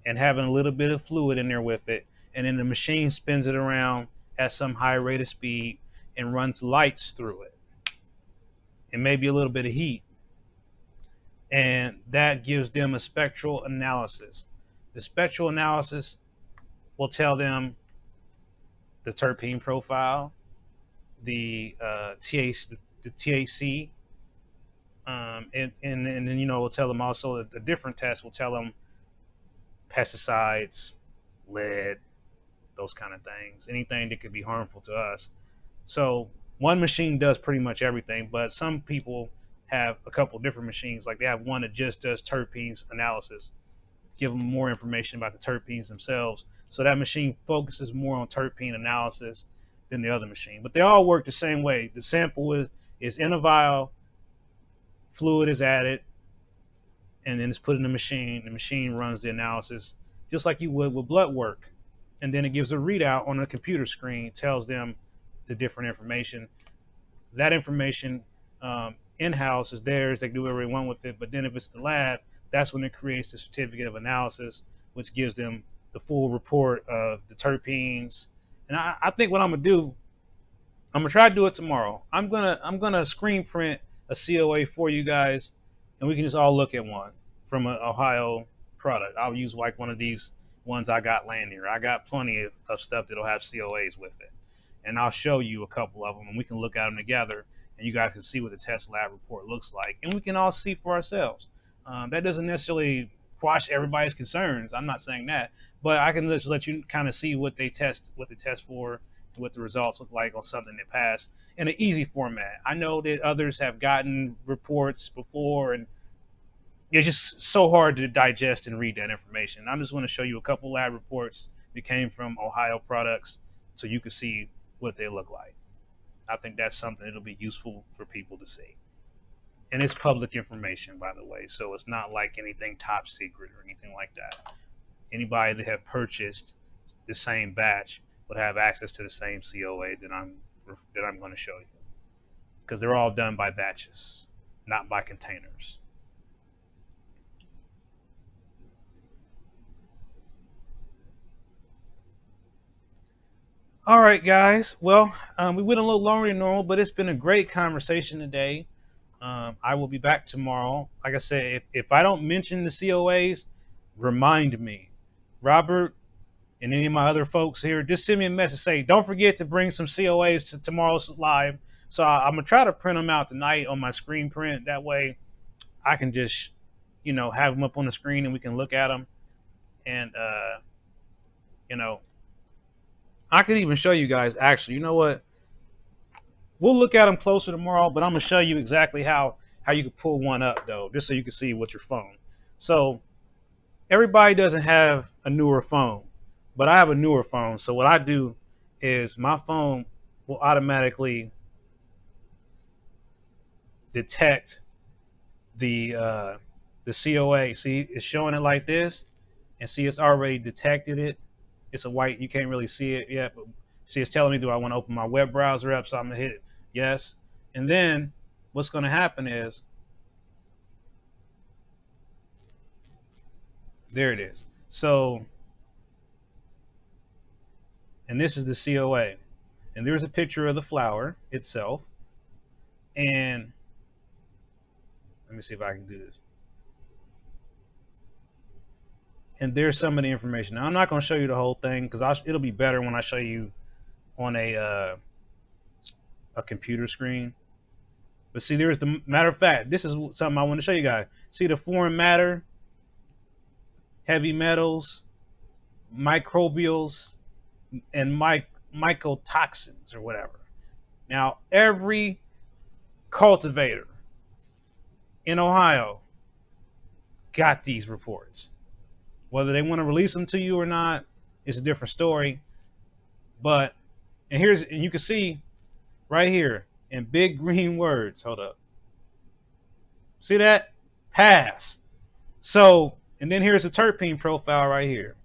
and having a little bit of fluid in there with it. And then the machine spins it around at some high rate of speed and runs lights through it and maybe a little bit of heat. And that gives them a spectral analysis. The spectral analysis will tell them the terpene profile, the THC, and then we'll tell them also that the different tests will tell them pesticides, lead, those kind of things, anything that could be harmful to us. So one machine does pretty much everything, but some people have a couple different machines. Like they have one that just does terpenes analysis, give them more information about the terpenes themselves. So that machine focuses more on terpene analysis than the other machine. But they all work the same way. The sample is in a vial, fluid is added, and then it's put in the machine. The machine runs the analysis just like you would with blood work, and then it gives a readout on a computer screen, tells them the different information. That information in house is theirs. They can do whatever they want with it. But then if it's the lab, that's when it creates the certificate of analysis, which gives them the full report of the terpenes. And I think what I'm gonna do, I'm gonna try to do it tomorrow. I'm gonna screen print a COA for you guys, and we can just all look at one from an Ohio product. I'll use like one of these ones I got laying here. I got plenty of stuff that'll have COAs with it, and I'll show you a couple of them, and we can look at them together, and you guys can see what the test lab report looks like, and we can all see for ourselves. That doesn't necessarily quash everybody's concerns. I'm not saying that, but I can just let you kind of see what they test for, what the results look like on something that passed in an easy format. I know that others have gotten reports before, and it's just so hard to digest and read that information. I'm just going to show you a couple lab reports that came from Ohio products so you can see what they look like. I think that's something that'll be useful for people to see. And it's public information, by the way, so it's not like anything top secret or anything like that. Anybody that have purchased the same batch would have access to the same COA that I'm going to show you, because they're all done by batches, not by containers. All right, guys. Well, we went a little longer than normal, but it's been a great conversation today. I will be back tomorrow. Like I said, if I don't mention the COAs, remind me. Robert and any of my other folks here, just send me a message. Say, don't forget to bring some COAs to tomorrow's live. So I'm going to try to print them out tonight on my screen print. That way I can just, have them up on the screen and we can look at them. And, you know, I could even show you guys, actually, you know what? We'll look at them closer tomorrow, but I'm gonna show you exactly how you can pull one up though, just so you can see with your phone. So everybody doesn't have a newer phone, but I have a newer phone. So what I do is my phone will automatically detect the COA. See, it's showing it like this, and see, it's already detected it. It's a white. You can't really see it yet, but see, it's telling me, do I want to open my web browser up? So I'm gonna hit yes, and then what's going to happen is, there it is. So, and this is the COA, and there's a picture of the flower itself, and let me see if I can do this. And there's some of the information. Now I'm not going to show you the whole thing because it'll be better when I show you on a computer screen. But see, there's the matter of fact. This is something I want to show you guys. See the foreign matter, heavy metals, microbials, and mycotoxins or whatever. Now every cultivator in Ohio got these reports. Whether they want to release them to you or not is a different story. But and you can see right here in big green words. Hold up. See that? Pass. So, and then here's a terpene profile right here.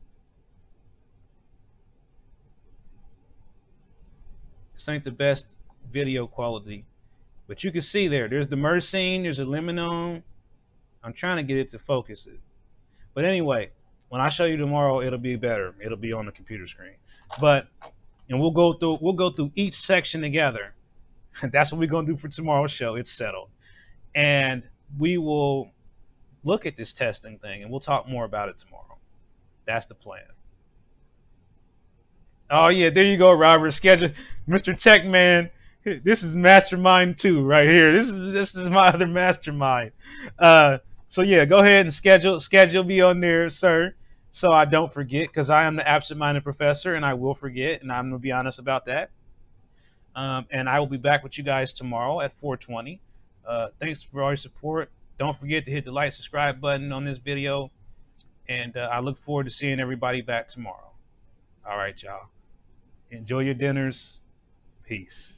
This ain't the best video quality, but you can see there's the myrcene, there's a limonone. I'm trying to get it to focus it. But anyway, when I show you tomorrow, it'll be better. It'll be on the computer screen. But and we'll go through each section together. That's what we're gonna do for tomorrow's show. It's settled. And we will look at this testing thing and we'll talk more about it tomorrow. That's the plan. Oh yeah, there you go, Robert. Schedule, Mr. Tech Man. This is Mastermind 2 right here. This is my other mastermind. So yeah, go ahead and schedule me on there, sir, so I don't forget, because I am the absent-minded professor and I will forget, and I'm gonna be honest about that. And I will be back with you guys tomorrow at 4:20. Thanks for all your support. Don't forget to hit the like, subscribe button on this video, and I look forward to seeing everybody back tomorrow. All right, y'all. Enjoy your dinners. Peace.